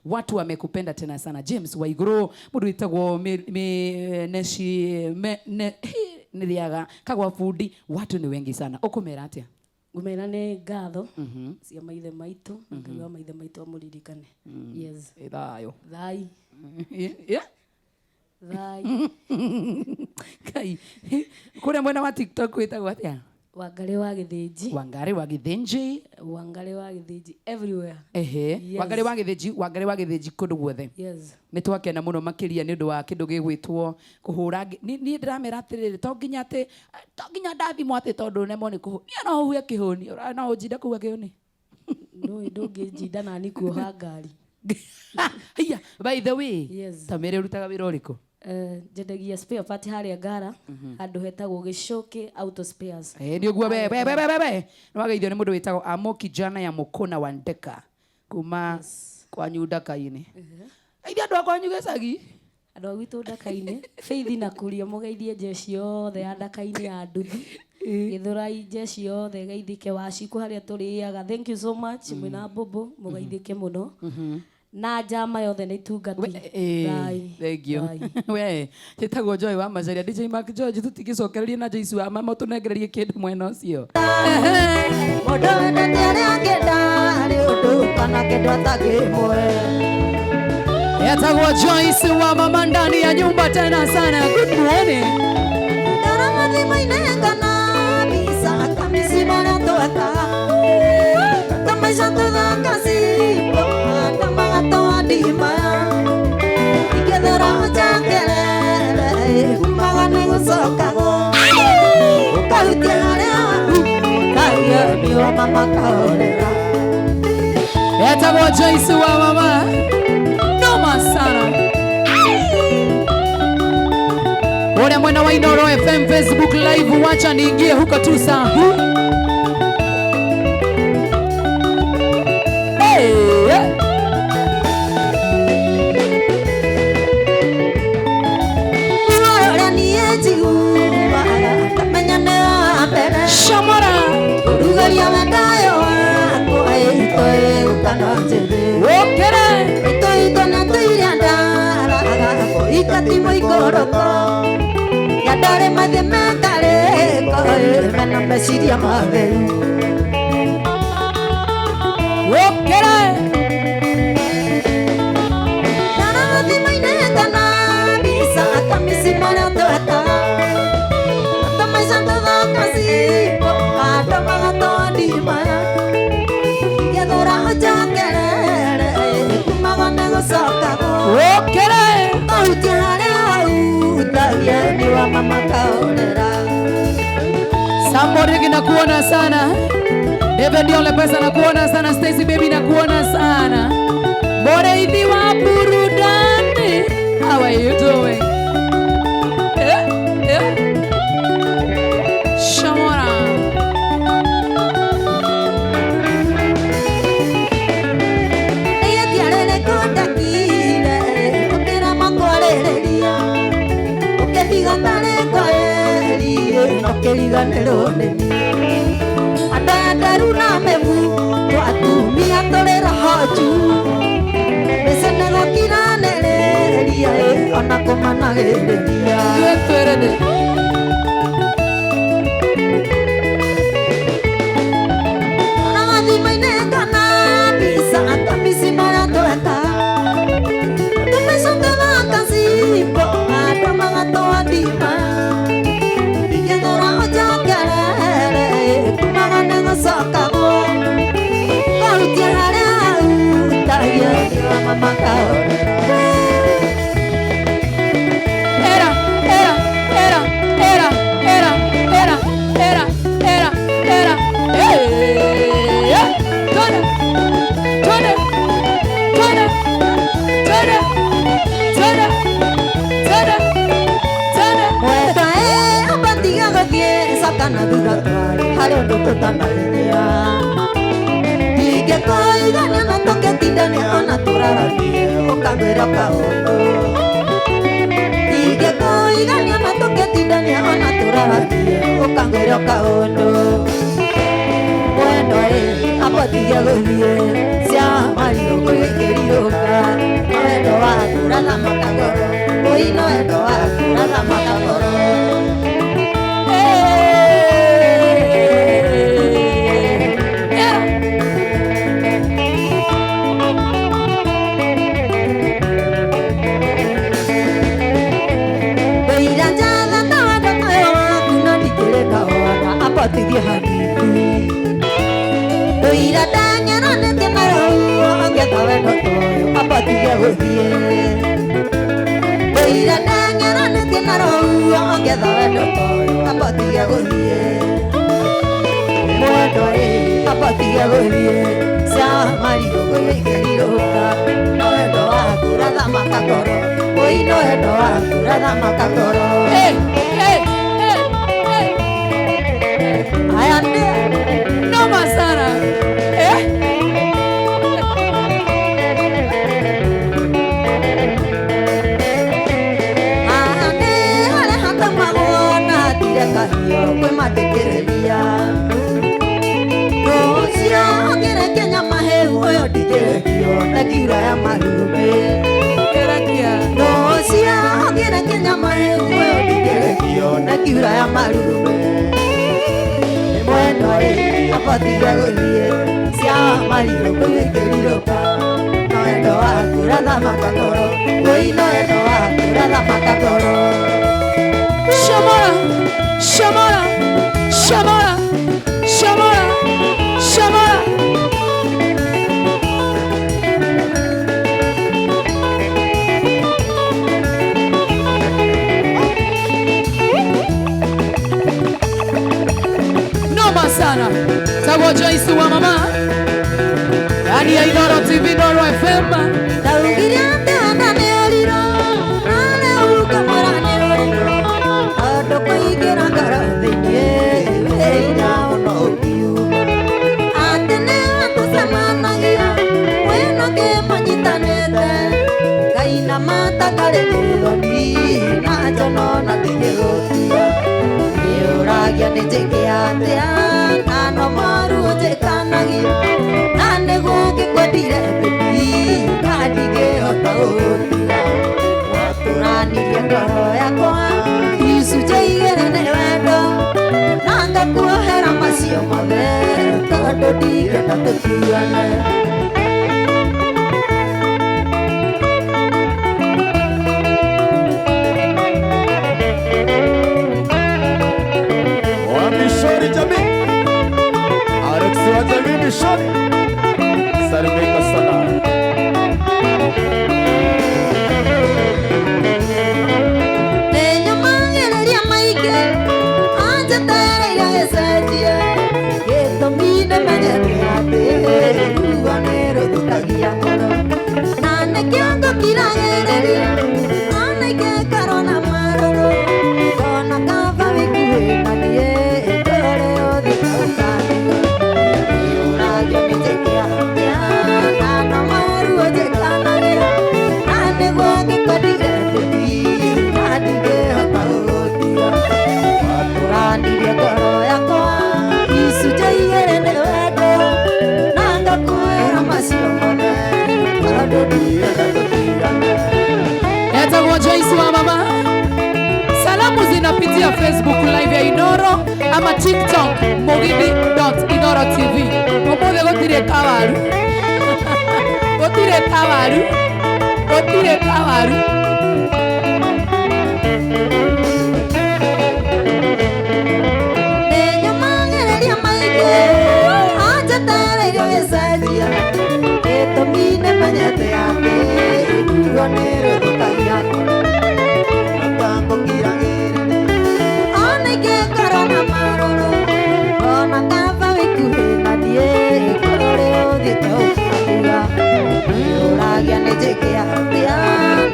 watu wamekupenda tena sana. James Waiguru mundu witagwo niliaga kagwa fundi watu ni wengi sana ukumera atia Ngumena ne ngatho cia maithe maitu ngaiwa maithe maitu amuririkane yes thayo thai yeah thai kai kule mwena wa TikTok witagwo atia Wangari wa Githĩnji. Wangari wa Githĩnji. Wangari wa Githĩnji everywhere. Yes. Wangari wa Githĩnji kundu guothe. Yes. Nĩ twakena mũno makĩria nĩ ũndũ wa kĩndũ gĩgwĩtwo kũhũra niĩ ndĩramera atĩrĩrĩ to nginya ndathimwo atĩ tondũ nemwo nĩ kũhũra niĩ no huhe kĩhũni no ũnjinde kũhuha kĩhũni ndũngĩnjinda nani kuoha ngari. Hiya, by the way, yes. Tamere urutaga wĩra ũrĩkũ? Njendagia spare part harĩa Ngara handũ hetagwo Gĩcoki Auto Spares. Nĩ ũguo we nĩ wageithio nĩ mũndũ wĩtagwo Amoki Jana ya Mukona wa Ndeka kuma kwanyu Ndaka-inĩ. Geithia andũ a kwanyu Gĩcagi. Andũ a gwitũ Ndaka-inĩ Faith na Kuria mũgeithie njeci yothe ya Ndaka-inĩ ya Nduthi. Gĩthũrai njeci yothe geithike Wacikũ harĩa tũrĩaga. Thank you so much mwĩna Bobo mũgeithike mũno. Na jama yothe nĩ itungati. Thank you. We tĩtagwo Joy wa Macharia. DJ Mark George tũtigĩcokererie na Joyce wa mama tũnengererie kĩndũ mwena ũcio. Mũndũ wendete arĩa angĩenda arĩ ũndũ kana kĩndũ atakĩmwe. Yatagwo Joyce wa mama ndani ya nyumba tena sana. Good morning. Daramathima inengana bisa kamisima na toata. Tamaisha tudakasi. Dima ikethera changelele kumagane gusokago ukarutia haria kaya niyo mama kaorera. Yatagwo Joyce wa mama noma sana. Ule mwena wa Inoro FM Facebook live, wacha niingie huko tu saa hii. Timo ikoroko ya dare madhe mentale ko mena mesiria madhe okere nana madhima inengana bisa kamisi mara toata tama santa kasi ko tama tondima ya dora jangere kumagane gosoka okere Samborigi na kuona sana. Ebe Ndiole pesa na kuona sana. Stacy baby na kuona sana. Bore hivi wa burudani. How are you doing? Shamora. Eye tiarele kontakire. Okera makorereria. Okethigandare kwaeri. Okeriganero neni. Adadaru na mebu. Twatumia torera hoju. Mesenego kiranereria. Ona komanagereria. Yetwerede. Tidia gũthiĩ ndũire ndengeranĩtie na rũhuo ngĩetha wendo ta ũyũ amba ũtige gũthiĩ mwendo amba ũtige gũthiĩ cia marigũ gũgĩkĩrirũka no wendo waku ũrathamaka ngoro wũi no wendo waku ũrathamaka ngoro aya nĩ Noma sana. kwĩ mathikĩrĩria rũcio ngĩrekia nyama hĩu ũyũ ndingĩrekio na ngiura ya marumĩ rũcio ngĩrekia nyama hĩu ũyũ ndingĩrekio na ngiura ya marumĩ nĩ mwendo amba ũtige gũthiĩ cia marigũ gũgĩkĩrirũka no wendo waku ũrathamaka ngoro wũi no wendo waku ũrathamaka ngoro Shamara, Shamara, Shamara, Shamara, Shamara. Noma sana. Tago Joyce wa mama. Yani ya Inoro TV, Inoro FM. Taugiriante andane oliro, ale uka morane oliro. Ado kuingira ngara thĩinĩ, wĩra ono biũ. Atene atũcemanagia, mwĩna kĩmanyitanĩte. Ngai na matakarĩ gĩthoni, na njono na ndingĩgũtia. Nĩũragia nĩ njĩke atĩa, na no maruo njĩkanagia. Na nĩguo ngĩkwendire baby, na ndingĩhota gũgũtiga. Watũranirie ngoro yakwa, icunjĩ igĩrĩ nĩ wendo, na ngakuohera macio mothe, tondũ ndingĩenda tũtigane. Mishori jamii, Alex wa jamii Mishori, salimika sana. Nĩnyũmagĩrĩria maingĩ, anjetereire gĩcenjie, gĩtũmi nĩmenyete atĩ ruo nĩ rũthũkagia ngoro, na nĩkĩo ngũkiragĩrĩria, anake ngarona marũrũ, ngona kaba wĩkuhĩ na niĩ, ngore yothe kaũkanĩga. Nĩũragia nĩ njĩke atĩa, na no maruo njĩkanagia, na nĩguo ngĩkwendire baby, na ndingĩhota gũgũtiga. Watũranirie ngoro yakwa, icunjĩ igĩrĩ nĩ wendo, na ngakuohera macio mothe, tondũ ndingĩenda tũtigane. Etagwo Joyce wa mama. Salamu zinapitia Facebook live ya Inoro ama TikTok mugithi.inoro.tv. Umuthi gutire kawaru. Gutire kawaru. Gutire kawaru. Nĩnyũmagĩrĩria maingĩ, anjetereire gĩcenjie, gĩtũmi nĩmenyete atĩ ruo nĩ rũthũkagia ngoro, na ngũkiragĩrĩria, anake ngarona marũrũ, ona kaba wĩkuhĩ na niĩ, ngore yothe kaũkanĩga. Nĩũragia nĩ njĩke atĩa,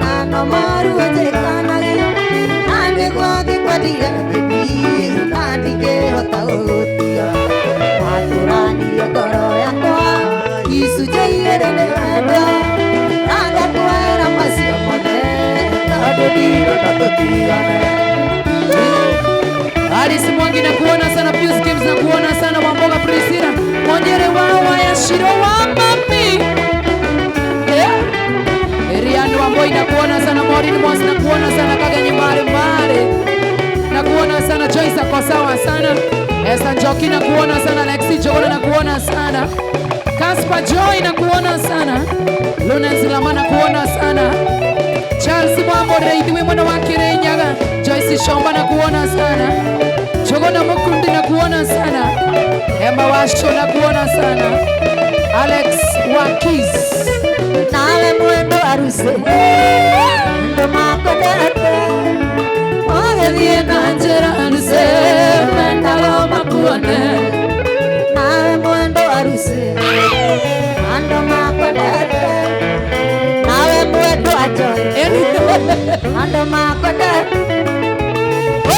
na no maruo njĩkanagia, na nĩguo ngĩkwendire baby, na ndingĩhota gũgũtiga. Watũranirie ngoro yakwa, icunjĩ igĩrĩ nĩ wendo, na ngakuohera macio mothe, tondũ ndingĩenda tũtigane. Alice Mwangi na kuona sana, Pius Games na kuona sana, Wamboga Priscilla, Mwonyere wa Yashiro wa mami. Eriano Wamboi na kuona sana, Maureen Moss na kuona sana, Kaganye Mare Mare na kuona sana, Joyce ako sawa sana, Esther Njoki na kuona sana, Lexi Jogona na kuona sana, Kaspa Joy na kuona sana, Lawrence Lama na kuona sana, Charles Mwambo Reidhi mwana wa Kirenyaga, Joyce Shomba na kuona sana, Jogona Mukundi na kuona sana, Emma Washo na kuona sana, Alex Wakis nawe mwendo aruse ando makwendete ogethie na njĩra aruse mendaga makuone nawe mwendo aruse ando makwendete nawe mwendo ajoy ando makwendete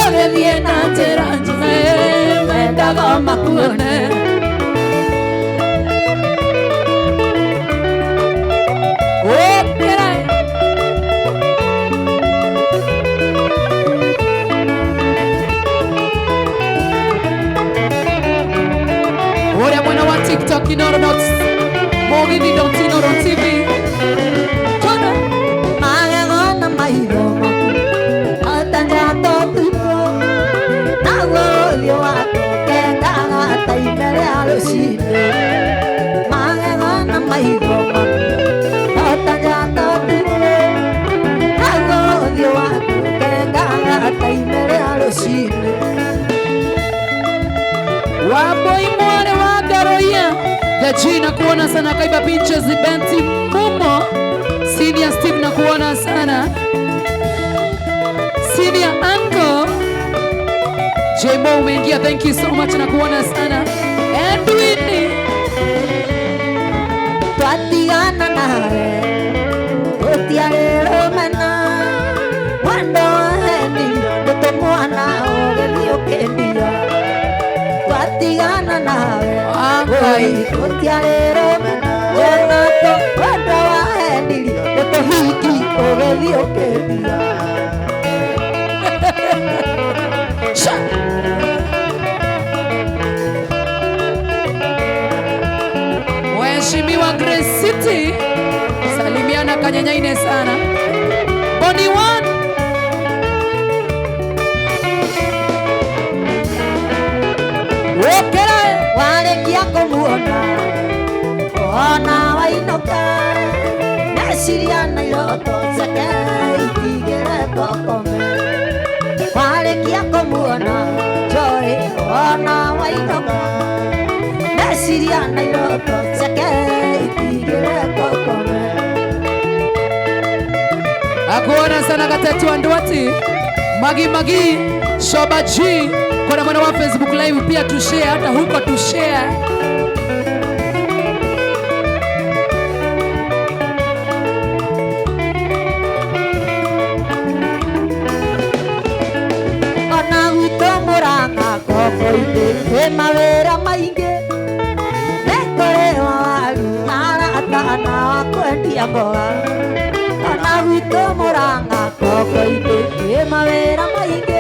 ogethie na njĩra aruse mendaga makuone. TikTok, Inoro Notes, Mogithi Inoro TV. Tona magegona maithoma atanja totuko nawo thio wako kengaga taimere alucine magegona maithoma atanja totuko nawo thio wako kengaga taimere alucine waboi mware wagaroia the G na kuona sana kaiba pinches Benti Mumo Senior Steve na kuona sana Senior Uncle J-Mo umeingia, thank you so much na kuona sana Edwin twatiana nawe utiare romana wando heni tutomwana ogethio kendia twatiana nawe oi utiare romana wando heni tutohiki ogethio kendia Waheshimiwa Grace City, salimiana kanyanyaine sana. Boni One Wokera walekia kumuona ona wainoka nesiria iroto zake itigere tokome walekia kumuona Joy ona wainoka nesiria iroto zake itigere tokome akuona sana Gatatu Andwati Magi Shoba G kwa mwana wa Facebook live pia tushare, hata huko tushare. Ona wito muranga kokoinde mawera mainge nekore waru nara atana kwendia mboga ona wito muranga kokoinde mawera mainge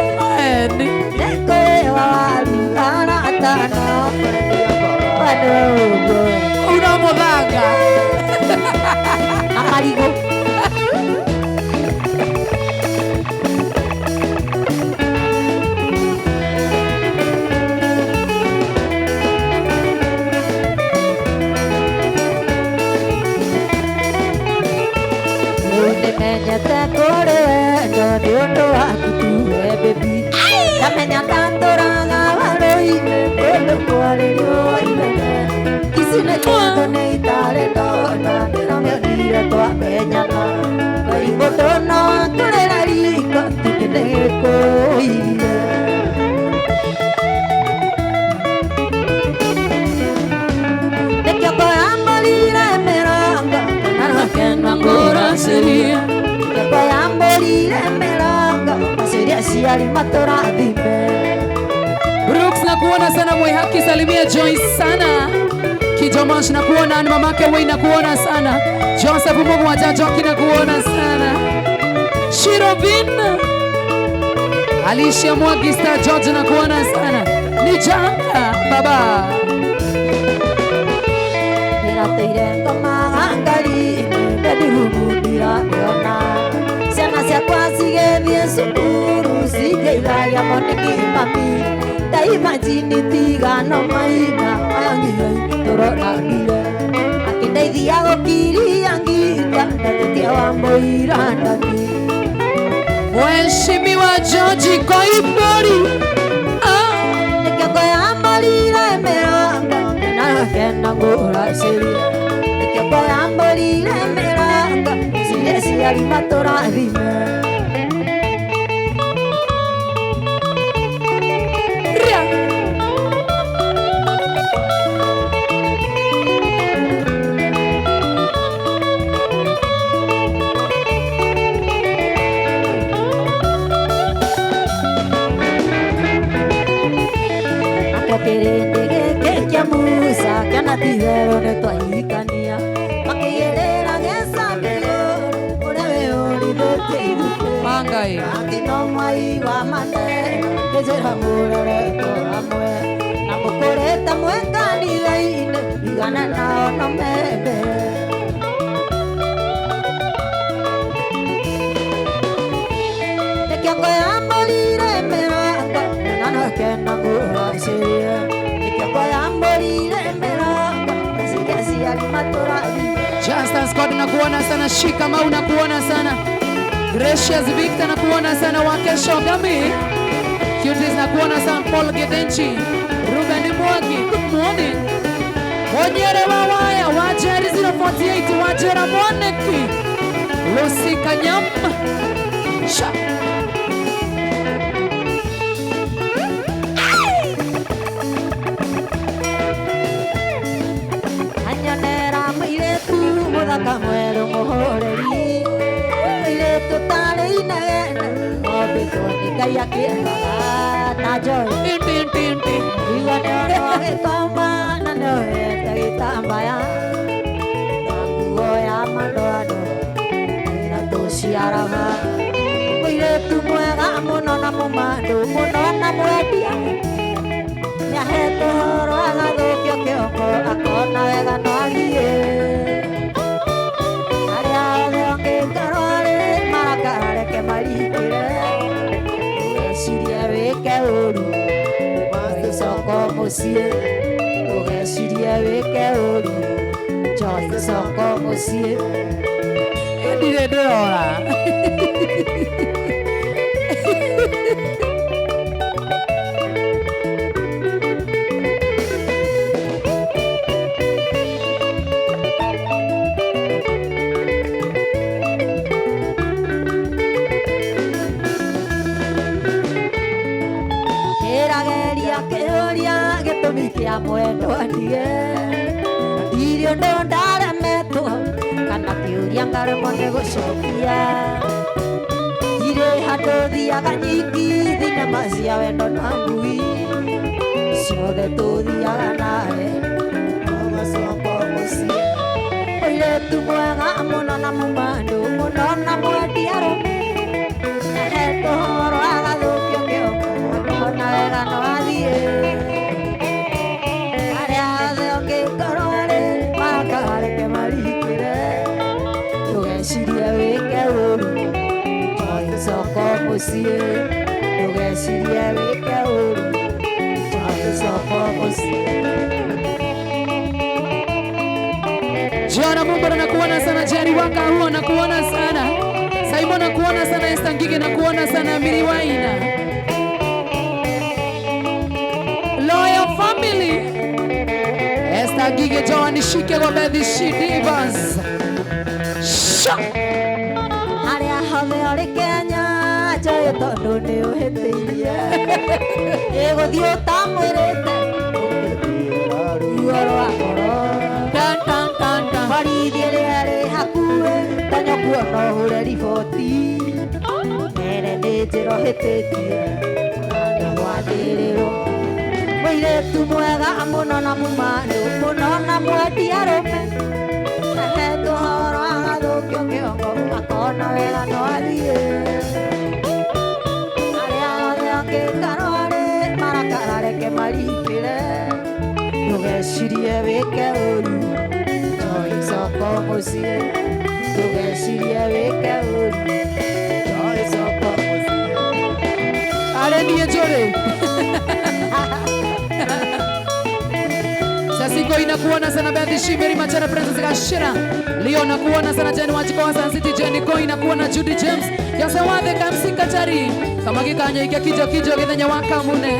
nekore waru nara atana kwendia mboga una modanga amarigo menyete kore ndo ndo akutuwe baby kamenya tandoraga waroine kondo kwarerio ine kisine kondo ne itare dona ndiromyonire twamenyana kaimbotono turera riko tikine koire nekyambolire meranga narakena ngora seria nekyambolire meranga seria siari matorathime Brooks na kuona sana Mwihaki salimia Joyce sana Kijomash na kuona ni mamake Wei na kuona sana Joseph Mungu wa Jajoki na kuona sana Shirovin Alicia Mwagista George na kuona sana ni Janga baba Nirateire ngoma ngari ndirumundira yona Sena cia kwasigethie cukuru cigeithagia moneki mami daima jini tigano maina wangirai turoragire akindeithia gukiria ngita ndatetia wa muira ndani Mheshimiwa George Koimburi nikiakoya mbolire meranga na kenda ngura seria nikiakoya mbolire meranga aciari matũrathime. Kĩrĩndĩ gĩkĩ kĩa Musa kĩanatitherwo nĩ twahikania makĩgerera gĩcambio ũrĩa wĩyũrithĩtie ithuĩ Mangai ati no mwai wa mane njĩra mũreretwo hamwe na mũkũrĩte mwĩ kanitha-inĩ igana nao no mende nĩkĩo ngũyamũrire mĩrango na nokena ngũracĩrie Justin Scott nakuona sana, Shika Mau nakuona sana, Gracious Victor nakuona sana, Wakesho Gami Cuties nakuona sana, Paul Gedenchi, Ruben Mwagi, good morning. Onyere Wawaya, Wajeri 048, Wajera Moneki, Lucy Kanyam, Sha kamweru muhoreri ile tutare inene obito nikaya kiaga na joy tin tin tin iwane ono kama na noe taitambaya ngoya mandoado na tusiarama ile tumwega muno na mumando muno na mwedia ya heto roaga thukio kioko akona wega no agie ugeciria wike uru Joy Soko mucie ndire ndorora ya mwendo andie ndirio ndo ndaremetwo kana kiuria ngaremwo nĩ gũcokia irĩ handũ thiaga nyingi thinema cia wendo na ngui ciothe tũthiaga nawe ũgacoka mũciĩ mũirĩtu mwega mũno na mũmandũ mũno na mwendia arũme nahetwo horo agathũkio kĩongo ona wega no athiĩ mucie ugecirie wike uru Joy Soko mucie Jona Mungu nakuona sana, Jerry Waka huo nakuona sana, Simon nakuona sana, Esther Ngige nakuona sana, Miri Waina Loyal Family Esther Ngige Joa nishike kwa bedhi Shidivas aria hothe ori Kenya Joy tondu ni uhitirie iguthii utamwirite ruo rwa ngoro borithi ĩrĩa ĩrĩ hakuhĩ ta nyokuo no hũre riboti mere nĩ njĩrohĩtĩtie na nĩ gwathĩrĩrwo mũirĩtu mwega mũno na mũmanũ mũno na mwendia arũme ahetwo horo agathũkio kĩongo akona wega no athiĩ arĩa othe angĩkarore marakara reke marikĩre ndũgecirie wĩke ũru Joy Soko mucie ndũgecirie wĩke ũru Joy Soko mucie arĩ niĩ njũrĩ Sasiko inakuona sana, Bethi Shimeri Machara Princess Gashira Leo nakuona sana, Jenny Wachiko wa Sun City, Jenny Ko inakuona, Judy James Yose wathe kamsi kachari kama gĩkanyo ikia kijo gĩthenya wa kamune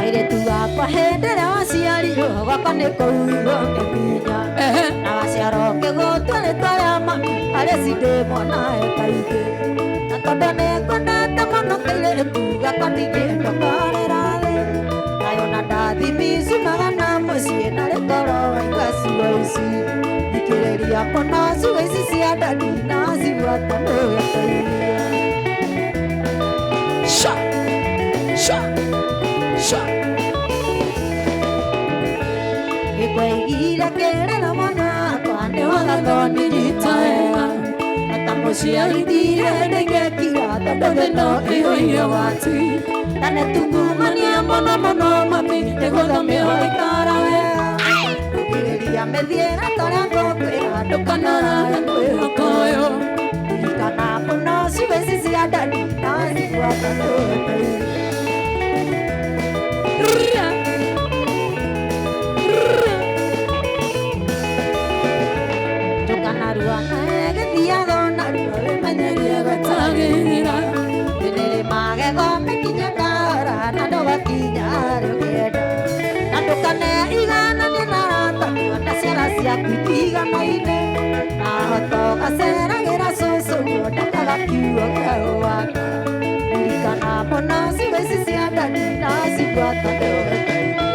airĩtu wakwa hĩndĩ ĩrĩa waciarirwo gwakwa nĩ kũhuirwo nĩ hinya na Ciaro ke gotware twaya mami aria cinde mwana ekaige na tondu nikwendete muno kairĩtu gakwa ndingĩenda karera thĩ nayo na ndathimicimaga na mũciĩ na rĩtoro waiga ciugo ici thikĩrĩria mũno ciugo ici cia ndani na cigua tondu gĩteithia sha sha sha gĩkwaigire kĩrĩra mwana wakwa nĩ wagathoni nyitaega ta mũciarithire ndĩngĩkira tondu thĩno ĩyũire wati na nĩtungumania mũno mũno mami nĩgũthomio ikara wega ndũkĩrĩria mĩthiĩra torĩa ngũkwĩra ndũkanarare kwĩhoka ũyũ ririkana mũno ciugo ici cia ndani na cigua tondu gĩteithia Ruana gĩthiaga narua wĩmenyerie gũtagĩrĩra nĩrĩ magego mĩkinya kara na ndũgakinya harĩa ũngĩenda na ndũkaneigananie na arata na ciara ciaku itiganaine na hoto gaceragĩra cũcũ guo ndakaga kiugo gĩa gwaka ririkana mũno ciugo ici cia ndani na cigua tondu gĩteithia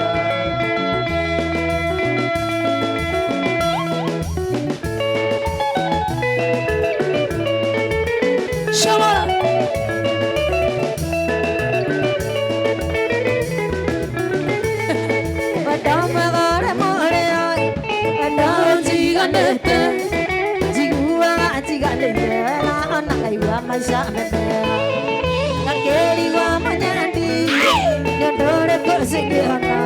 Jiguaga jiganĩire ona ngaigua maica methera ngakĩrigwo manyandi nĩũndũ ũrĩkũ cingĩhona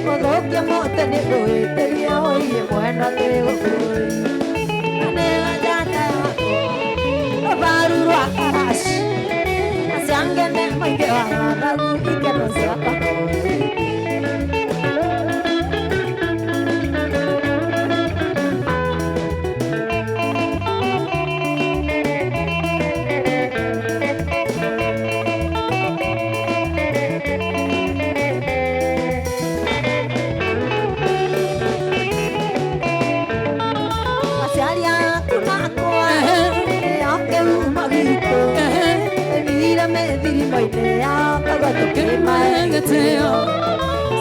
gũthũkia mũtĩ nĩngũhĩtĩria ũirie mwena kĩgũkũri na nĩganjata yakwa rũbaru rwa karaci na ciangene mũingĩ wa ng'aragu ikeno ciakwa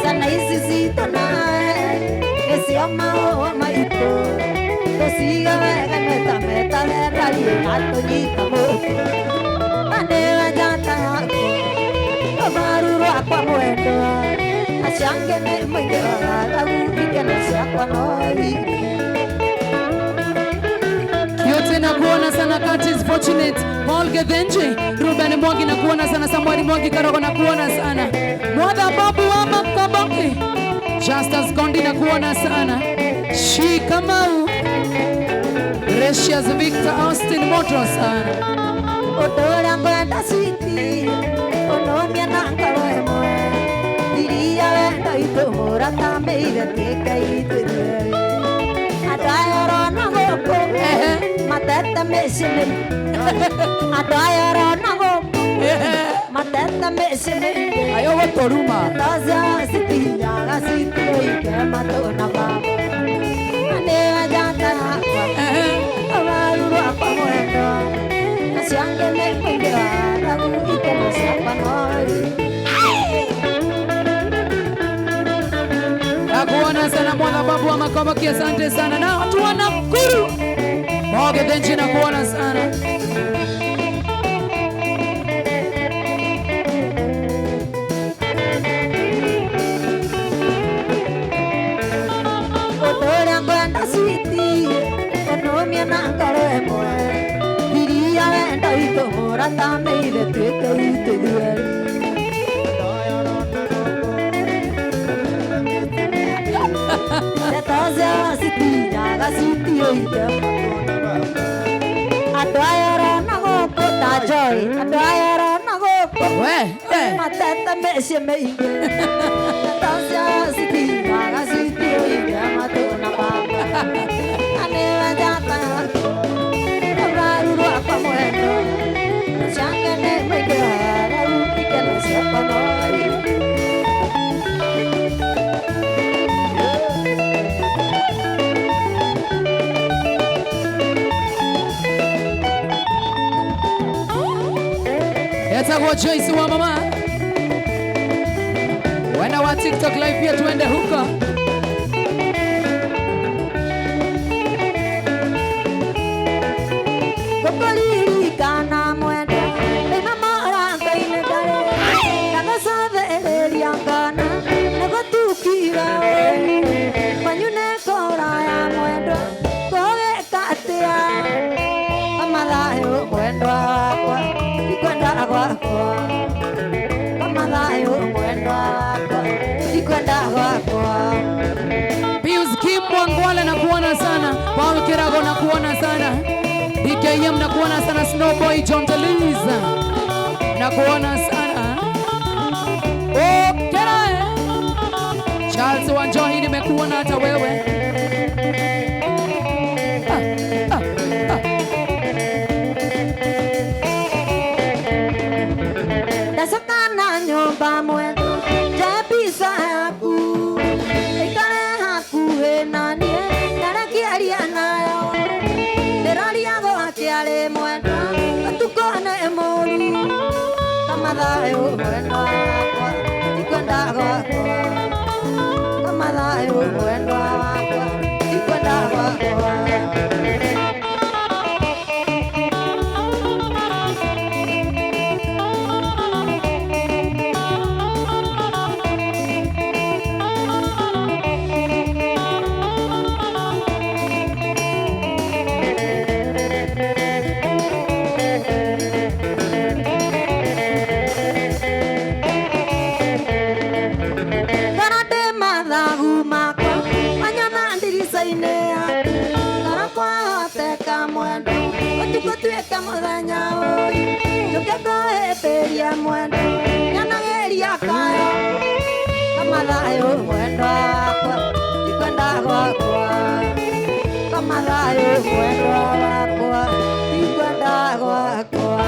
sana ici citũ nawe nĩcio maũa maitũ tũciga wega metameta wendariĩ na tũnyita mũtwe na nĩwenjata yakwa rũbaru rwakwa mwendwa na ciangene mũingĩ wa ng'aragu ikeno ciakwa no wiki yote nakuona sana Curtis Fortunate Paul Gethenji Ruben Mwangi nakuona sana Samuel Mwangi Karogo nakuona sana Mother Babu wa Makaboki Justus Gondi nakuona sana Shikamau Precious Victor Austin Moto sana Otora kwenda switi onomia nangalo emwe diria wenda itumura tambeire tika itire adayoro nagoko matete mesime adayoro nagoko matete mesime ayo watoruma taza sitinya gasiti oike matona baba ane ajata awaru apa mwendo nasiangene kwingira ragu ikeno siapa nori nakuona sana Mwana Babu wa Makaboki asante sana na watu wa Nakuru Paul Gethenji nakuona sana otora kwenda switi onomia nangalo emwe diria wenda itumura tambeire tika itire Taza siti jaga siti oike adayara nagoko tajoy adayara nagoko matata meshe meinge Taza siti jaga siti oike matona baba ane wajata abaru apa mwendo changene megara ikelo siapa nori Yatakuwa Joyce wa mama. Wenda wa TikTok live pia tuende huko. Kokoliri kana mwendo ina maranga inegare kana save eliangana nego tukira manyune kora ya mwendo koge katia kamalayo mwendo wakwa ikwenda gwakwa kamalayo mwendo wakwa ikwenda gwakwa. Pius Kim Mwangwala na kuona sana. Paul Kirago na kuona sana. DKM na kuona sana. Snowboy John Deliza na kuona sana. Oh, Kirae Charles Wanjohi nimekuona hata wewe. Dasakana nyumba mwendo jabisa yaku ikare hakuhe nanie narakiaria nayo nderariago akiare mwendo atukone moru kamathayo mwendo wakwa ikwenda gwakwa kamathayo mwendo wakwa ikwenda gwakwa. Mwendo yanageria kayo kamathayo mwendo wakwa ikwenda gwakwa kamathayo mwendo wakwa ikwenda gwakwa.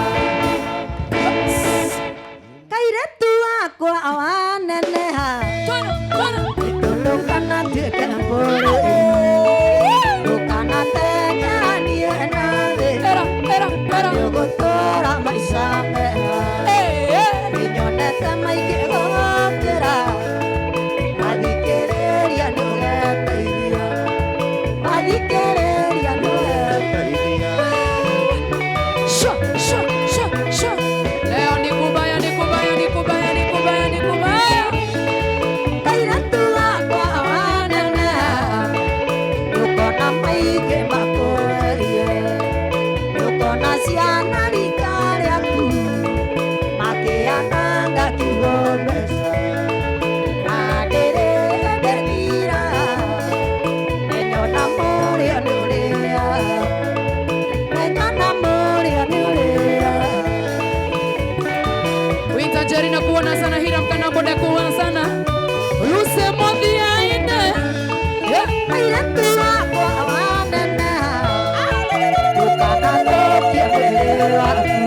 Kairetu wakwa waneneha itulukana tuike mburu ukana tekanie nathi yogotora maisha meha Nyoneta maike gokera Madikereria nugeteithia Madikereria nugeteithia Sho, sho, sho, sho. Leo ni kubaya, ni kubaya, ni kubaya, ni kubaya, ni kubaya. Kairetu wakwa waneneha Nukona maike makorerie Nukona ciana rika riaku Makiananga kigomesa Adere derira Nenyona moria nurea Nenyona moria nurea. Winter Jerry na kuona sana. Hiram Kanambo na kuona sana. Luse Mothi aine. Kairetu wakwa waneneha Tukana tokia mwele waku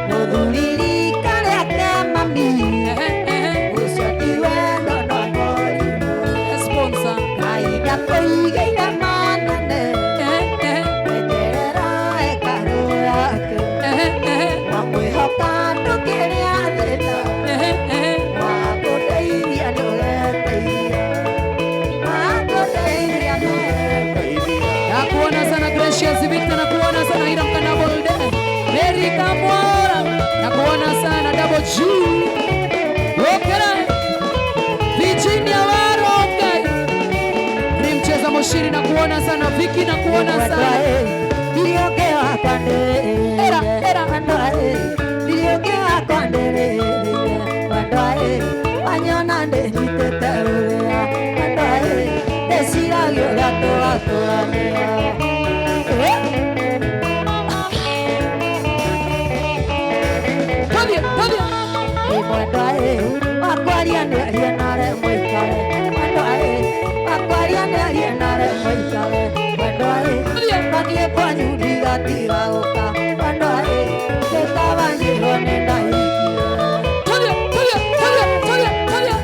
Muthuriri karia ke mami Ucio ti wendo no mũrimũ Sponsor. Kainda kũigĩire manene Enjerera hekarũ yake Wamwĩhoka ndũkĩrĩa thĩna Wakũndeithia ndũgeteithia Wakũndeithia ndũgeteithia. Na kuona sana Gracious Victor na kuona sana Hiram Kanambo Lde. Mary Kamwara na kuona sana Double G. Okera. Virginia Warongai. Nimcheza Moshiri na kuona sana Vicky na kuona sana. Tabia, tabia. Wakwaria nĩ arianare mũikare mwendo wakwaria nĩ arianare mũikare mwendo bathiĩ kwanyu ndigatiga gũka mwendo gĩtabanjĩrwo nĩ ndahingire. Tabia, tabia, tabia, tabia, tabia.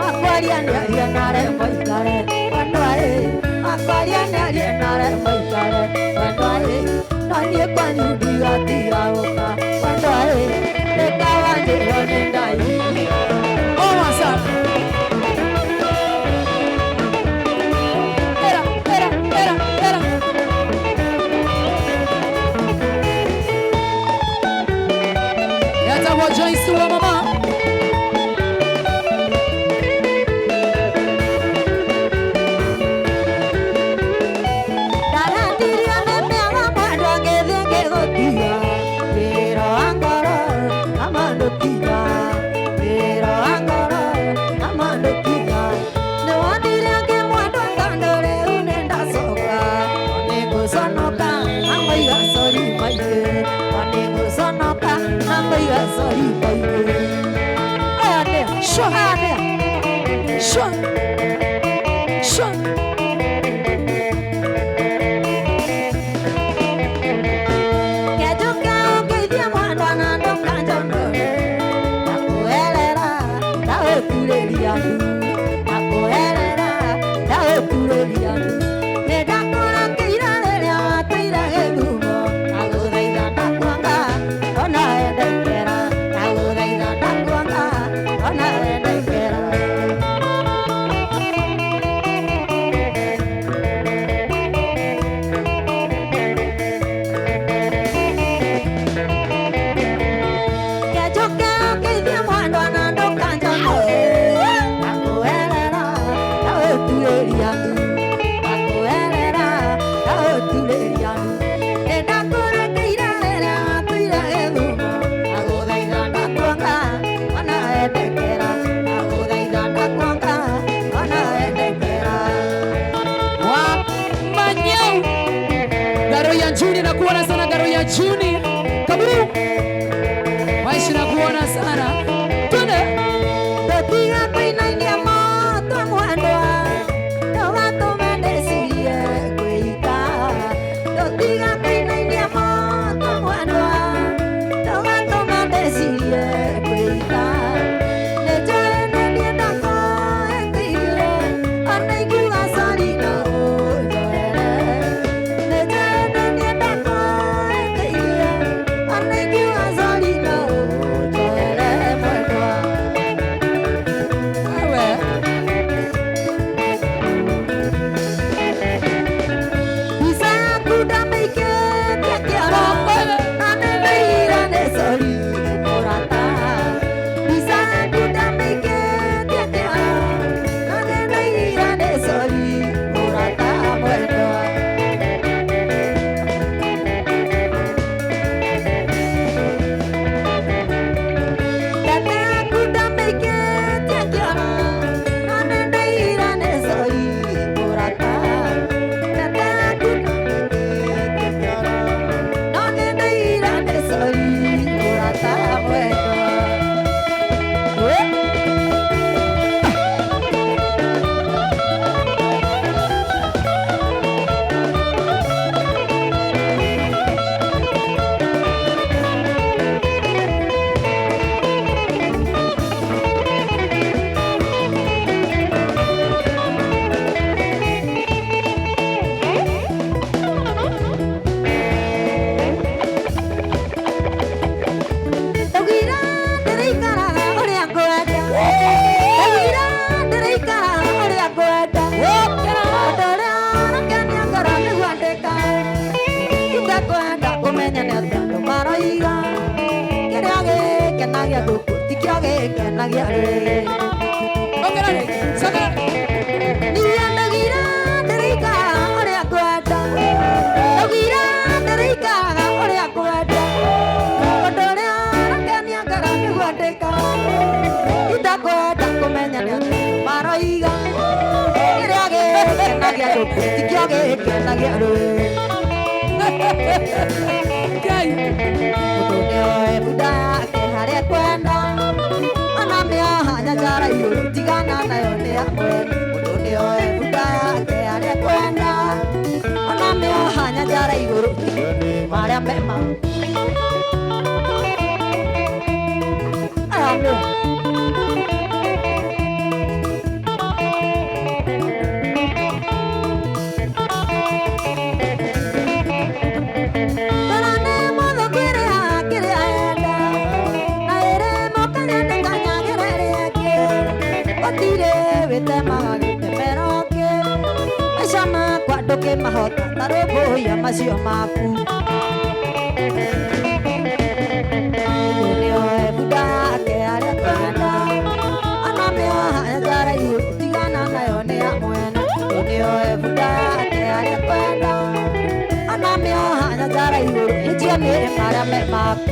Wakwaria nĩ arianare mũikare mwendo wakwaria nĩ arianare mũikare Joyce wa mama Juni na kuona sana garo ya Juni. Kaburu. Waishi na kuona sana. Tune. Tatia kuina ni moto mwandwa. Toa tomende siye kuita. Tatia kuina ni moto mwandwa. Toa tomende siye kuita. Nejoe nani ndako ekile. Anaikiwa salino. Para ndũkĩmahota ta rũmbũiya macio maku nĩo ebunda yake arĩa kwenda anamĩoha njara igũrũ tigana nayo nĩ ya mwene nĩo ebunda yake arĩa kwenda anamĩoha njara igũrũ ĩtio nĩ marĩa me maku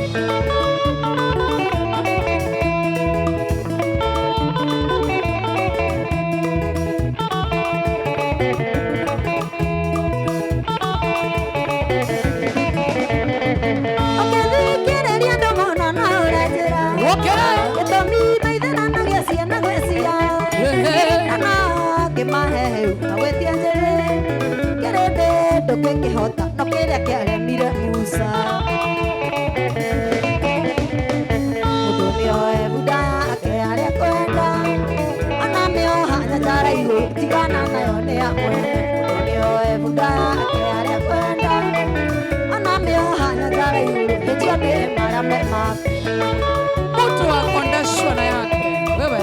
ndũkĩkĩhota no kĩrĩa kĩaremire Musa mũndũ nĩoe bunda yake arĩa kwenda anamĩoha njara igũrũ tigana nayo nĩ ya mwene mũndũ nĩoe bunda yake arĩa kwenda anamĩoha njara igũrũ ĩtio nĩ marĩa me maku mtu akondeshwa na yake wewe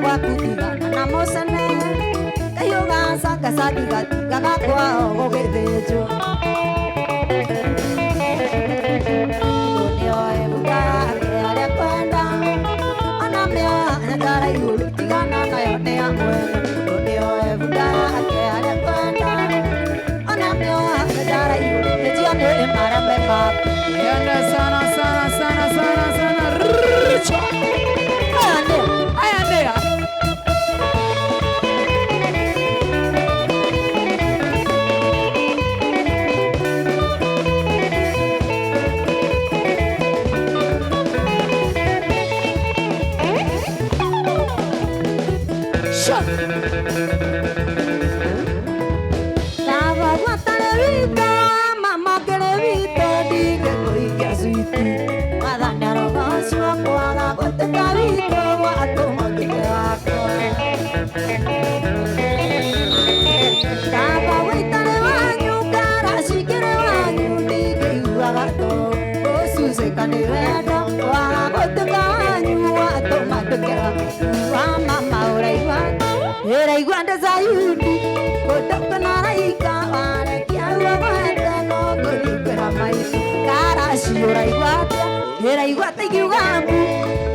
gwakutigana na mosane kayo gasaka sadigati gagakwao gũgĩthĩnjwo nĩoe bunda yake arĩa kwenda anamĩoha njara igũrũ tigana nayo nĩ ya mwene nĩoe bunda yake arĩa kwenda anamĩoha njara igũrũ ĩtio nĩ marĩa me maku yende sana sana sana sana sana richo aya ndia Iraigwande Zayuni kũndũkũnaraika warekia gwetha no ngũthikwĩra maitu karaci ũraigwate ĩraigwate ikiuga mbu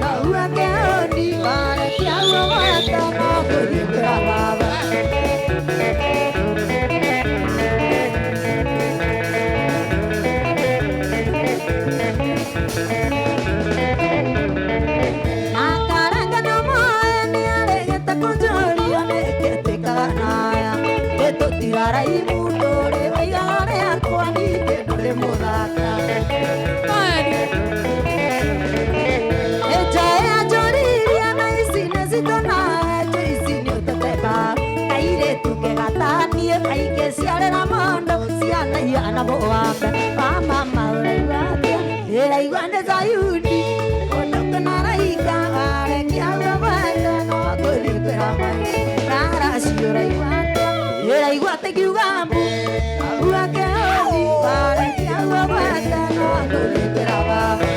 naua kĩhũni warekia gwetha no ngũthikwĩra baba Iraigwande Zayuni kũndũkũnaraika warekia gwetha no ngũthikwĩra maitu karaci ũraigwate ĩraigwate ikiuga mbu naua kĩhũni warekia gwetha no ngũthikwĩra baba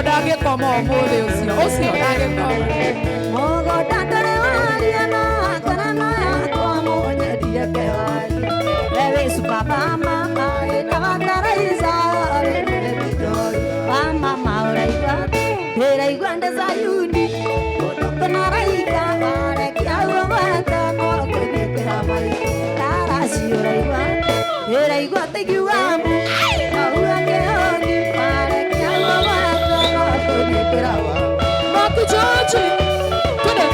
ndagĩkoma ũmũthĩ ũcio ndagĩkoma mũgũnda ndũrĩ waria no akorana yakwa mũnyerie kĩwari wewe baba mama ĩna bataraiza rĩmĩrĩmĩdori wa mama ũraigwate ĩraigwande Zayuni kũndũkũnaraika warekia gwetha no ngũthikwĩra maitu karaci ũraigwate ĩraigwate ikiuga mbu naua kĩhũni warekia gwetha no ngũthikwĩra Mark George Kuda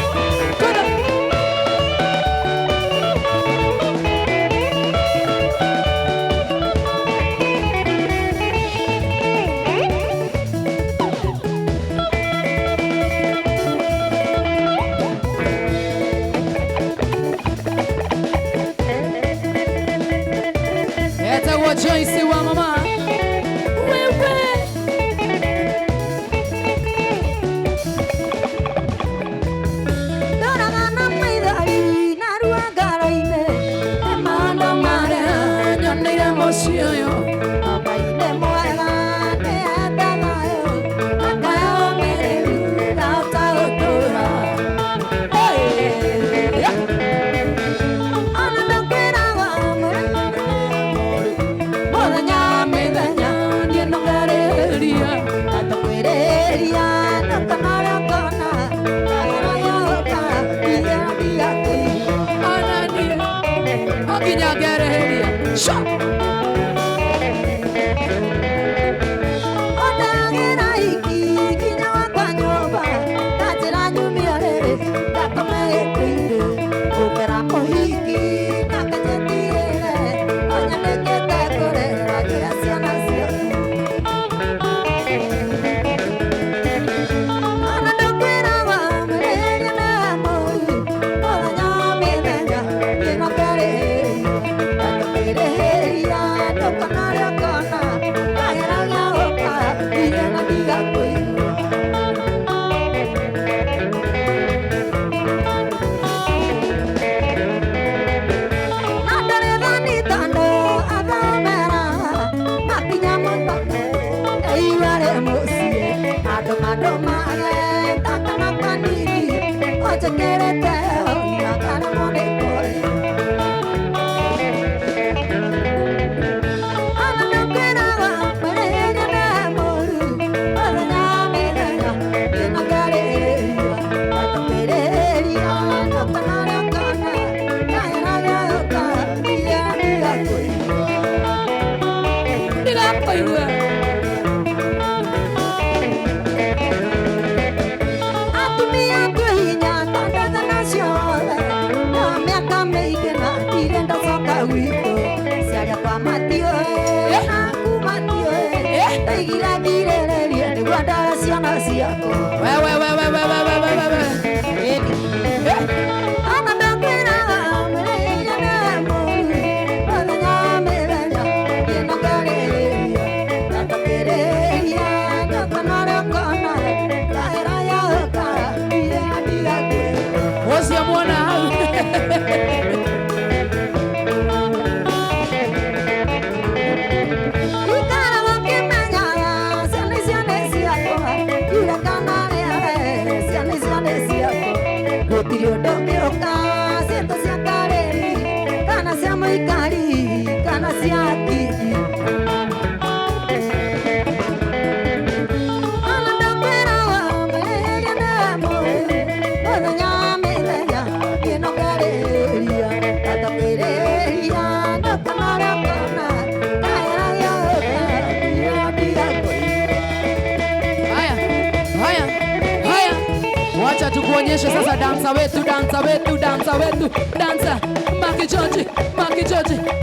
Tukuonyeshe sasa dansa wetu, dansa wetu, dansa wetu, dansa Maki George,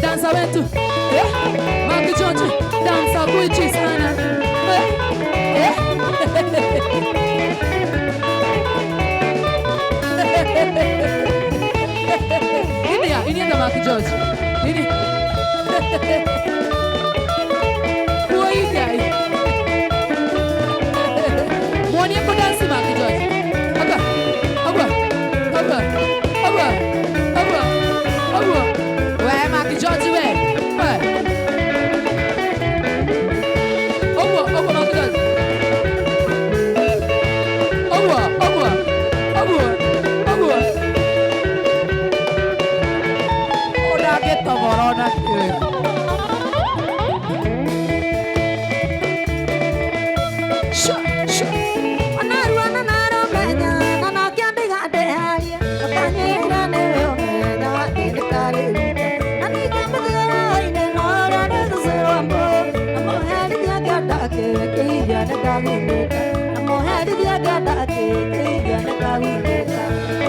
dansa wetu, Maki George, dansa kuichi sana, ini anda Maki George, ini, kuigai, mwani yako dansi Maki George.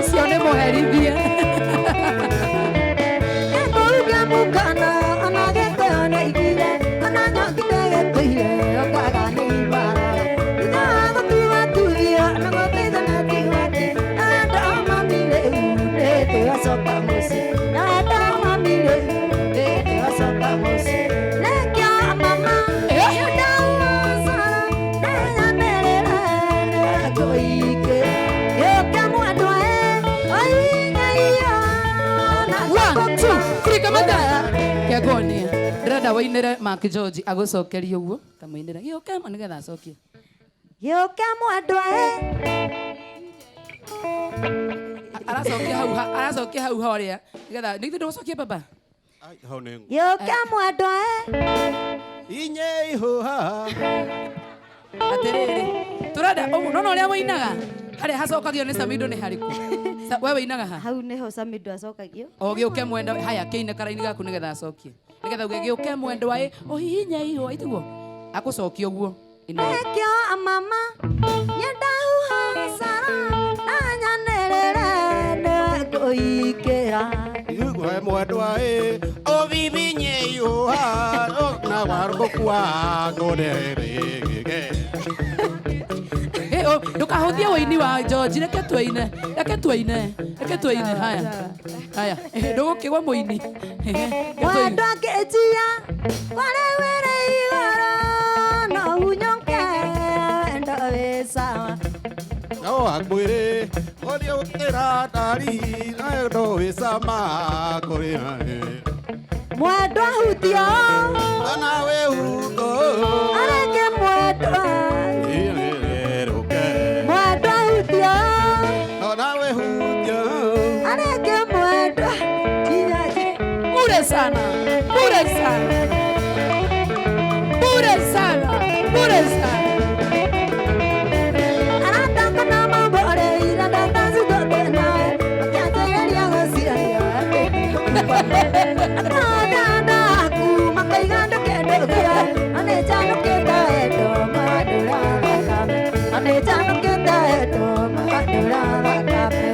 Sione muherithie Kegonia Rada wainere Maki George agocokeria uguo tamuinira gio kama nigetha acokie gio kama andwae aracokia hau horia nigetha nithu nducokia baba ai hau nengu gio kama andwae inye ihuha atiriri turada nona uria wainaga haria hacokagio ni Samido ni hariku wewe inaga ha hau neho Samido acokagio o gio ke mwenda haya keine karaini gaku nigetha acokie nigetha ugegiuke mwendwa uhihinye ihwa itugo akucokia uguo ekio mama nyendahuha sara na nyanerere nekuikira Igwe mwendwa obibinye yuha na wargokwa gorerege ndukahuthie woini wa George reke twaine haya ndugukigwa muini mwendwa ngĩnjia kwarĩ wĩrĩ igũrũ no hunyũke ndowĩ sawa no akwire oria utira ndari na ndo wisama kurina mwendwa hutio ana we huko areke mwendwa mwendwa hutio ana we huko areke mwendwa kinyaji bure sana anataka na mambo ila ndatazi zote nawe akiangalia gosiria dada kuma kaigando kendo kia anechano kenda edo madura kame anechano kenda edo madura kame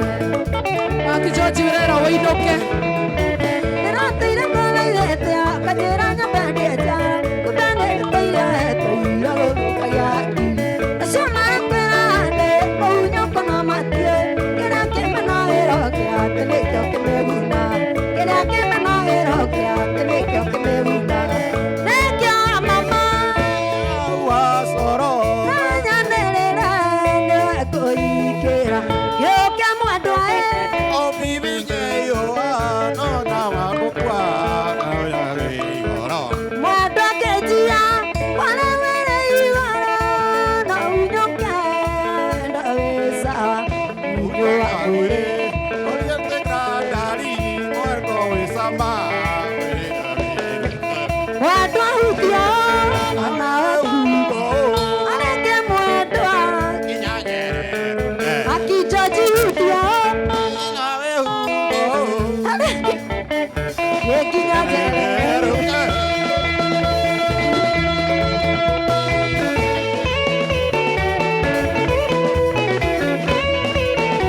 Mark George urera woinoke Ratira kola idete akajera nyambande cha kutane toya toya kaya asama perane onyo kono matie kera ke manero ke atene ke meguna kera ke manero ke atene ke meguna nekya mama wasoro nanya nerera ne koikera yo ke mwandwa obibinye yuha no na wargokwa mwandwa ngĩnjia kwarĩ wĩrĩ igũrũ no hunyũke ndowĩ sawa hunyũa kwĩrĩ oria utira ndari mwargo wisama mwendwa hutio ana huko areke mwendwa akijoji hutio areke yekinya jerere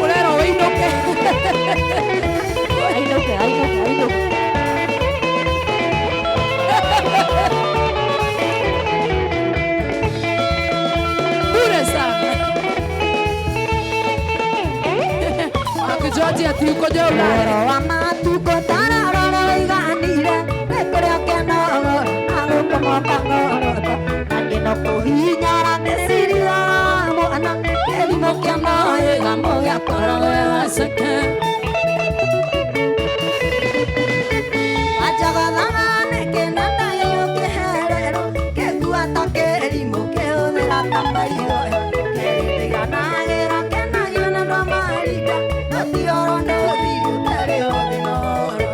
urera woinoke ainuke bure sana Mark George atiuko jo Oro wa matuko tararoro iganire Nekuria kenoro Agukomoka ngoroto Andino kuhinyara Nesiria mwana Kelimo kiano Igamo ya korogo ya seke Wajagadama Nekenanda yoke herero Keguata kelimo Keodera tambairo Keridiganagera Kenagina Ramarita Notioro no digo Tereo de noro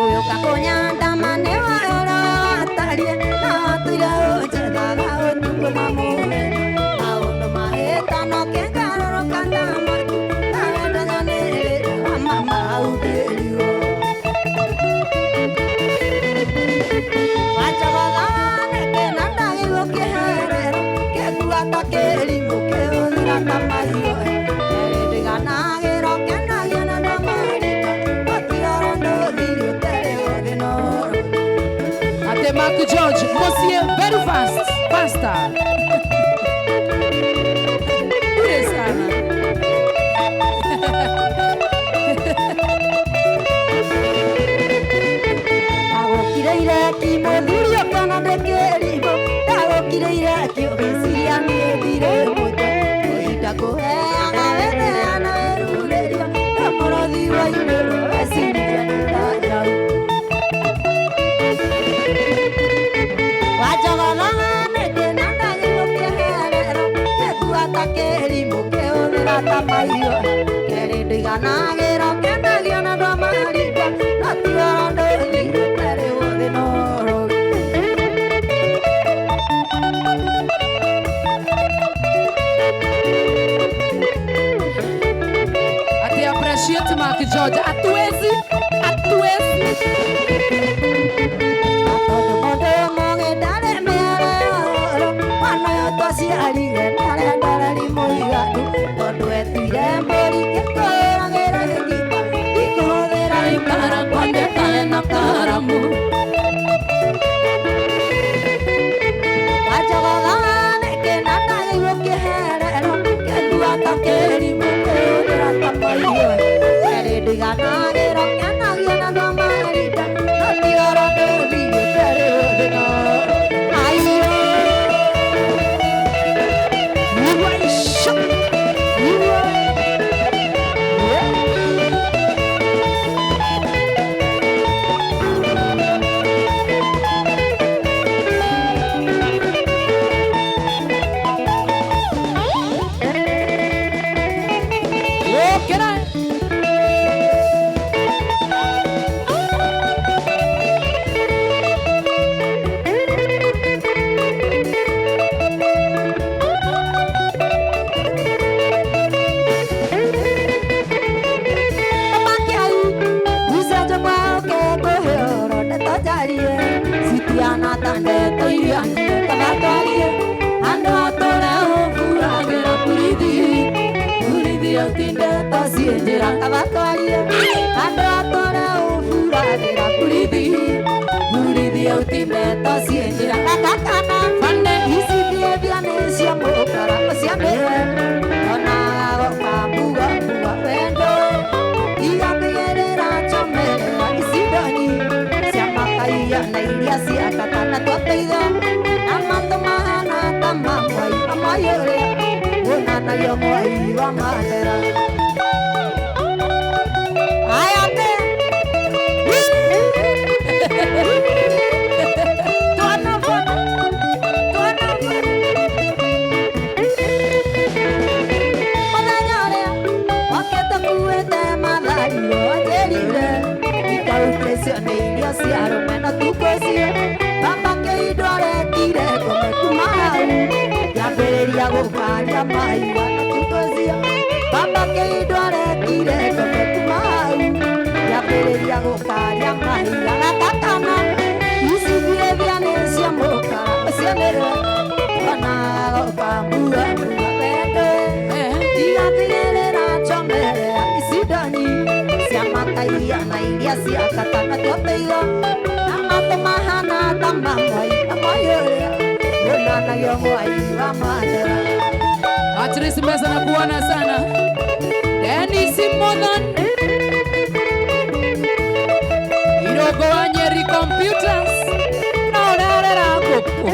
Uyo kakonyanda manewa ora atarie na tuira ojeda otuko na mune aono maheta no kengaro kanda marku na dane mama auderio Wacha bagane que nanda igo que herero que tu ataque mo que odira tamayo de ganagero que nadie na marita patiaro no dirio tereo de noro ate Mark George monsieur very faster bure sana Tagokireire kimodurio kana ndekerimo Tagokireire kiogiciria niethire moito Oita kuheaga weneana werurerio Tamorothi wa inero esiria nĩndajau Wajogothagane kĩnandagĩrwo kĩherero Kĩguata kĩrimũ kĩhũthĩra ta mahiũ Kĩrĩndũ iganagĩro kĩendagio na ndwamarinda Na tioro ndũthire terĩ wothe noro George, hatuwezi. Atrisi mbesa na kuona sana Dennis Modhan Irogo wa Nyeri Computers Naonarera kopo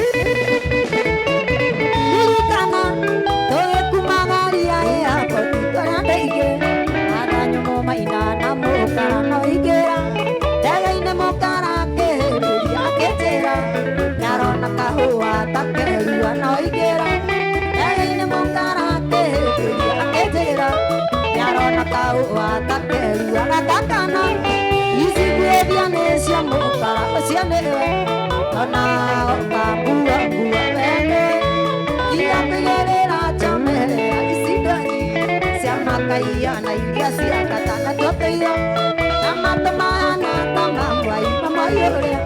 Nurukana Toe kumagaria ea Kotikora ndeige Aranyo moma inana mokara noigera Dega ine mokara keheria ketera Nyarona kahua takerua noigera Dega ine mokara keheria ketera Nyarona kahua takerua natakana Isi kuevia nesia mokara Osia newe Ona okabua bua bende Ia pegerera chamerera isidani Siamakaiya na ilia siakatana tuapeira Namatamana tamamwai mamayorea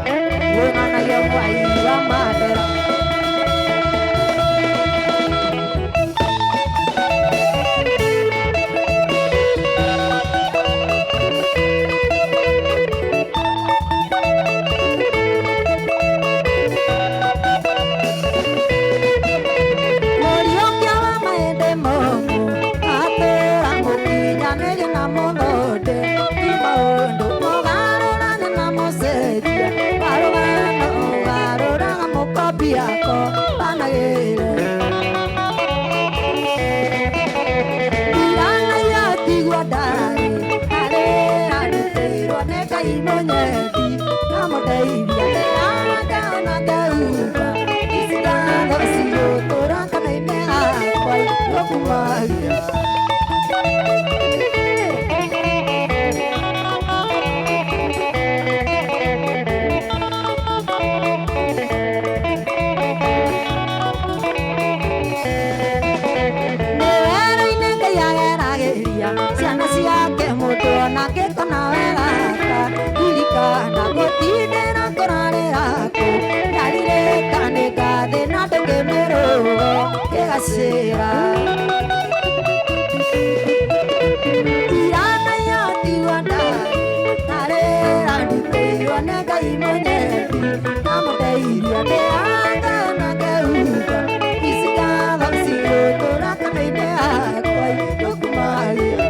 Wona na yomwai wa madera Siana siake moto na ke gũcĩra irana yatiwa ndari narĩra nditĩirwo nĩ Ngai mũnyendi amũteirie ndĩanga na ngeuga ici ngatho cigũtũra kanitha yakwa igũkumagia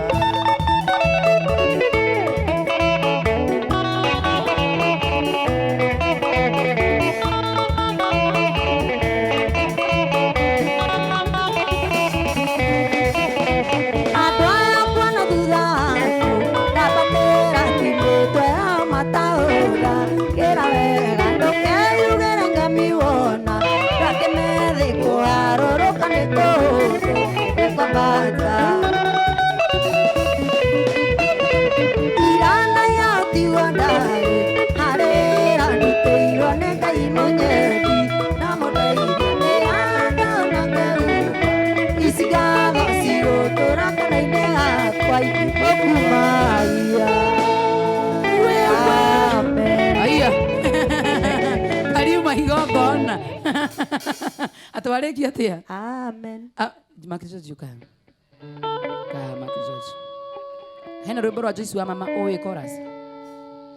irana yatiwa ndari harĩra ndutĩirwo nĩ Ngai mũnyendi na mũteirie ndĩanga na ngeuga ici ngatho cigũtũra kanitha yakwa igũkumagia amen. Aya. Aliuma igongona. Atwarĩkia atĩa? Amen. Mark George yuka. Mark George. Hena rwĩmbo rwa Joyce wa mama oĩ chorus.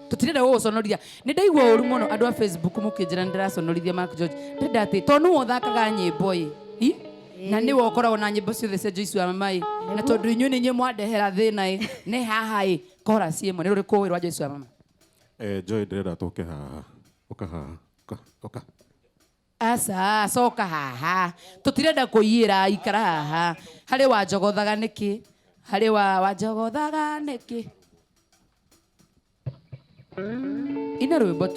Tutirenda gũgũconorithia. Nĩ ndaigua ũũru mũno andũ a Facebook mũkĩnjĩra nĩ ndĩraconorithia Mark George. Ndĩrenda atĩ to nĩwe ũthakaga nyĩmbo ĩ. Na nĩwe ũkoragwo na nyĩmbo ciothe cia Joyce wa mama ĩ. Na tondũ inyuĩ nĩ inyuĩ mwandehera thĩna ĩ. Nĩ haha ĩ. Chorus ĩmwe nĩ rũrĩkũ ũĩ rwa Joyce wa mama? Joy ndĩrenda tũke haha. Ũka haha. Ũka. Asa soka haha tutirenda kũiyĩra ikara haha harĩ wanjogothaga nĩkĩ harĩ wanjogothaga nĩkĩ ina rwĩmbo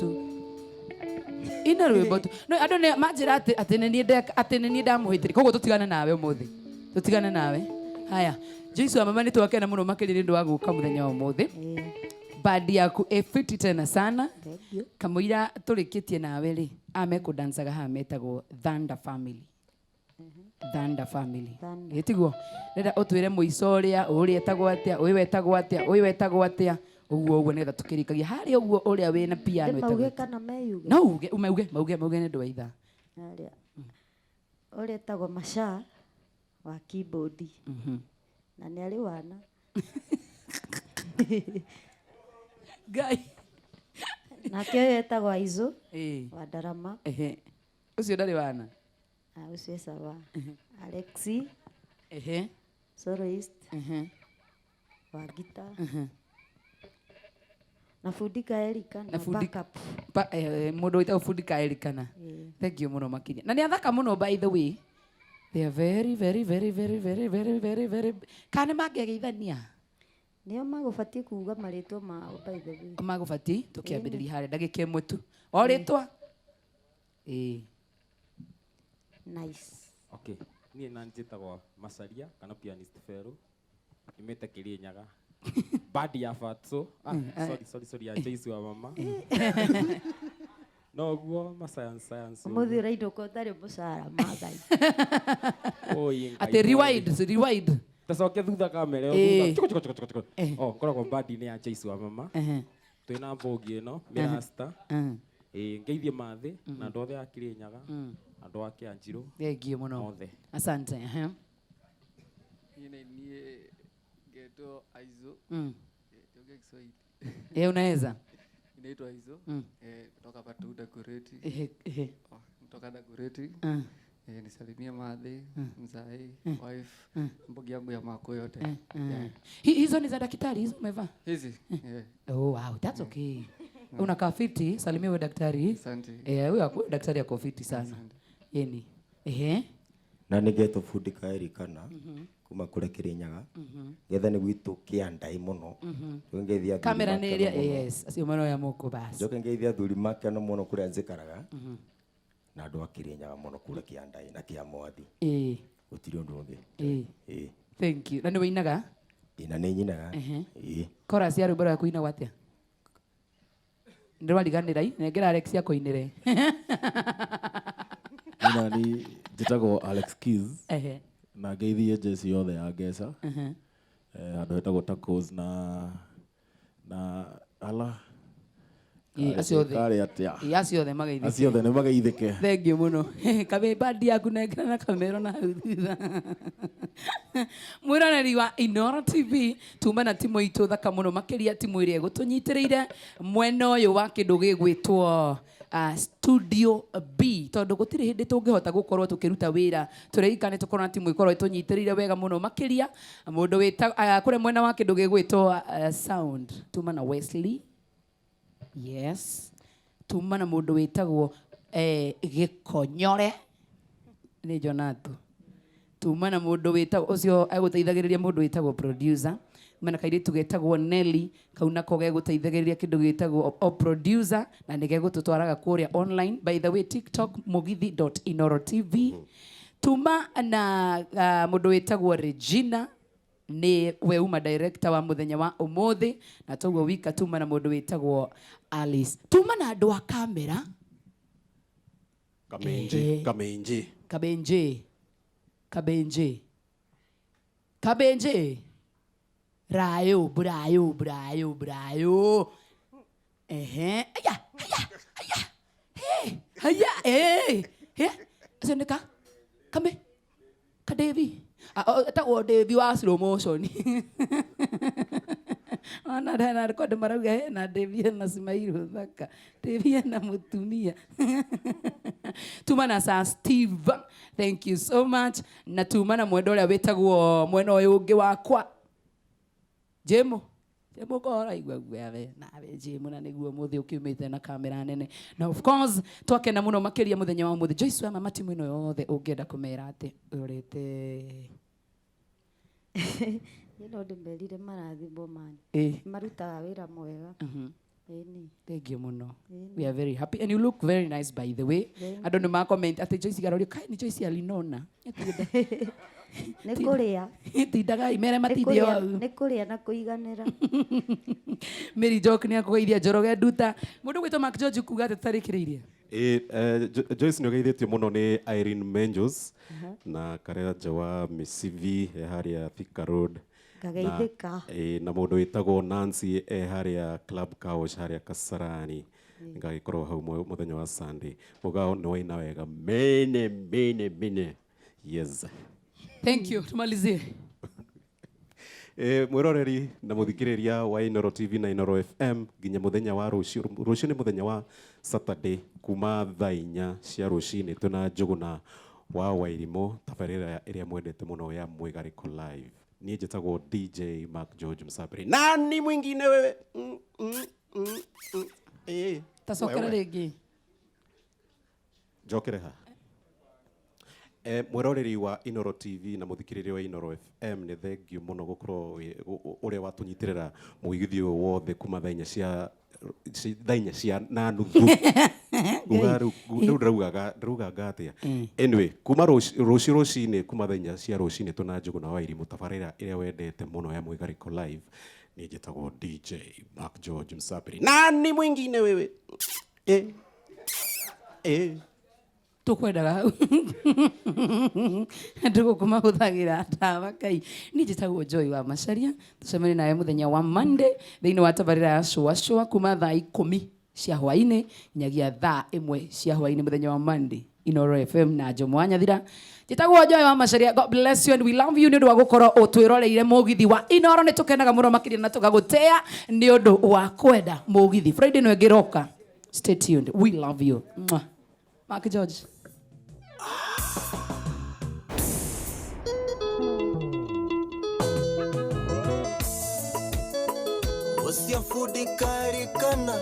tu no andũ nĩ manjĩra atĩ nĩ niĩ ndamũhĩtĩria koguo tũtigane nawe ũmũthĩ tũtigane nawe haya Joyce wa mama nĩ twakena mũno makĩria nĩ ũndũ wa gũka mũthenya wa ũmũthĩ bandi yaku efiti tena sana kamũira tũrĩkĩtie nawe rĩ amekũdansaga haha metagwo Thunder Family. Thunder Family. Gĩtiguo renda ũtwĩre mũico ũrĩa etagwo atĩa ũyũ wetagwo atĩa ũguo nĩgetha tũkĩrĩkagia harĩa ũguo ũrĩa wĩna piano etagwo kana meyuge no uge nĩ ndũ wa ithaa ũrĩa etagwo Masha wa keyboard na nĩ arĩ wana Ngai nake ũyũ etagwo Aizo wa Ndarama ũcio ndarĩ wana ũcio Sava Alexi soloist wa guitar na Fundika Erika na backup mũndũ wĩtagwo Fundika Erika thank you mũno makĩria na nĩ athaka mũno by the way they are very very very very very very very very kana mangĩgeithania nĩo magũbatie kuuga marĩtwa mao by the way magũbatie tũkĩambĩrĩria harĩa ndagĩka ĩmwe tu o rĩtwa nice Okay, niĩ na njĩtagwo Macharia kana pianist Ferũ nyumĩte Kĩrĩnyaga bandi ya Fatso sorry ya Joyce wa mama no guo ma science ũmũthĩ ũrainũka ũtarĩ mũcara Maathai atĩ rewind tacoke thutha kamera koragwo bandi-inĩ ya Joyce wa mama twĩna mbũngi ĩno Mirasta ngeithie mathĩ na andũ othe a Kĩrĩnyaga andũ a Kĩanjirũ thengiũ mũno othe asante niĩ ngetwo Aizo tuongee Kiswahili unaweza inaitwa Aizo kutoka Batuda Kureti kutoka Dagoretti nisalimie madhi mzai wife mbogi yangu ya mako yote hizo ni za daktari hizo umevaa hizi oh wow that's okay unakaa fiti salimia wewe daktari asante huyo daktari ako fiti sana yeni na nigetwo Fundika Erika kuma kure Kĩrĩnyaga getha nĩ gwitũ kĩandai mũno ngeithia kamera nĩ ĩrĩa yes acio mano ya mũkũ basi njoke ngeithia thuri makeno mũno kũrĩa njikaraga na andũ a Kĩrĩnyaga mũno kure kĩandai na kĩa Mwathi gũtirĩ ũndũ ũngĩ thank you na nĩ wĩinaga na nĩ nyinaga chorus ya rwĩmbo rwa kũina gwatĩa ndĩrwariganĩra nengera Alex ya kũinĩre nani njĩtagwo Alex Keys na ngeithie Jesse yothe ya Ngeca andũ hetagwo Tacos na ala Kare atia. Acio the magaithike. Acio the magaithike. Thank you muno. Kabe badi yaku nengera na kamera na thutha. Mwiraneri wa Inoro TV tumana timu itu thaka muno makiria timu iria gutunyitirire mwena uyu wa kindu gigwitwo Studio B tondu gutiri hindi tungihota gukorwo tukiruta wira tureikane tukorwo na timu ikorwo itunyitirire wega muno makiria mundu wita kure mwena wa kindu gigwitwo sound tumana Wesley. Yes. Tumana mundu witagwo Gikonyore ni Jonathan. Tumana mundu witagwo ucio aguteithagiriria mundu witagwo producer. Mana kairi tugetagwo Nelly kauna koge guteithagiriria kindu gitagwo producer na nige gututwaraga kuria online by the way TikTok mugithi.inorotv. Tuma na mundu witagwo Regina ni we uma director wa muthenya wa umuthi na toguo wika tuma na mundu witagwo Alice. Tuma na andu a kamera Kabenje Brayo Sendeka kame Kadevi ta Devi wa slow motion ana dana record marauga na Devi na Smairu thaka Devi na mutumia tumana sa Steve, thank you so much. Na tumana mwendo uria witagwo mwena uyu ungi wakwa Jemo kora igwa gwe nawe Jemo na niguo muthi ukiumite na kamera nene na of course twakena muno makiria muthenya wa muthi Joyce wa mama timu ino yothe ungenda kumera ati urite Yeno ndemerire marathimbo man marutaga wira mwega. Thank you muno. We are very happy and you look very nice by the way. I don't know ma comment ati Joyce garori kai ni Joyce alinona. Nikuria. Tindaga imere matithio au. Nikuria na kuiganira. Mary Joke ni akugeithia Njoroge Nduta. Mundu gwitwo Mark George kuga ati tarikiriirie. Joyce ni geithitio muno ni Irene Menjos na Karera Jawa Misivi haria Thika Road. Kageithika. Na mundu witagwo Nancy haria Club Couch haria Kasarani. Ngagikorwo hau muthenya wa Sunday. Mugao ni waina wega mene. Yes. Thank you. Tumalizie. Mwiroreri na muthikiriria wa Inoro TV na Inoro FM ginya muthenya wa rucio ni muthenya wa Saturday kuma thaa 4 cia rucini tuna Njuguna wa Wairimo tabarira iria mwendete muno ya Mwigariko live. Ni njitagwo DJ Mark George Msabiri. Nani mwingine wewe? Tasokera rigi. Jokere ha. Mwiroreri wa Inoro TV na muthikiriria wa Inoro FM ni thengio muno gukorwo uria watunyitirira muigithio wothe kuma thaa 4 cia na nuthu ugaru ndauga gatia. Anyway kuma rucini kuma thaa 4 cia rucini tuna Njuguna wa Wairimu tabarira iria wendete muno ya Mwigariko live ni njitagwo DJ Mark George Msabiri. Nani mwingine wewe? Tukwendaga hau ndugukuma huthagira tawa kai ni njitagwo Joy wa Macharia tucemani nawe muthenya wa Monday thiini wa tabarira ya Shua kuma thaa 10 cia hwaini nyagia thaa 1 cia hwaini muthenya wa Monday Inoro FM na Jomwanya thira njitagwo Joy wa Macharia. God bless you and we love you ni undu wa gukorwo utwiroreire mugithi wa Inoro ni tukenaga muno makiria na tugagutea ni undu wa kwenda mugithi Friday no ngiroka. Stay tuned, we love you. Mark George.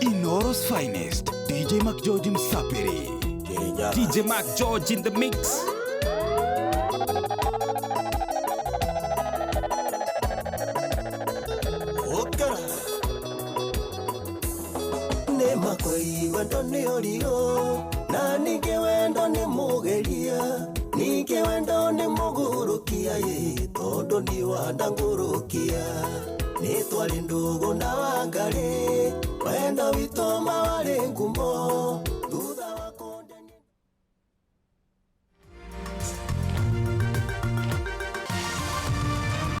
Inoro's finest, DJ Mark George Msabiri. DJ Mark George in the mix. Nema koi wendo ni orio, na nige wendo ni mugeria, nige wendo ni mugurukia ye, todo ni wandangurukia. Nitwari Ndugu na Wangari, wendo witoma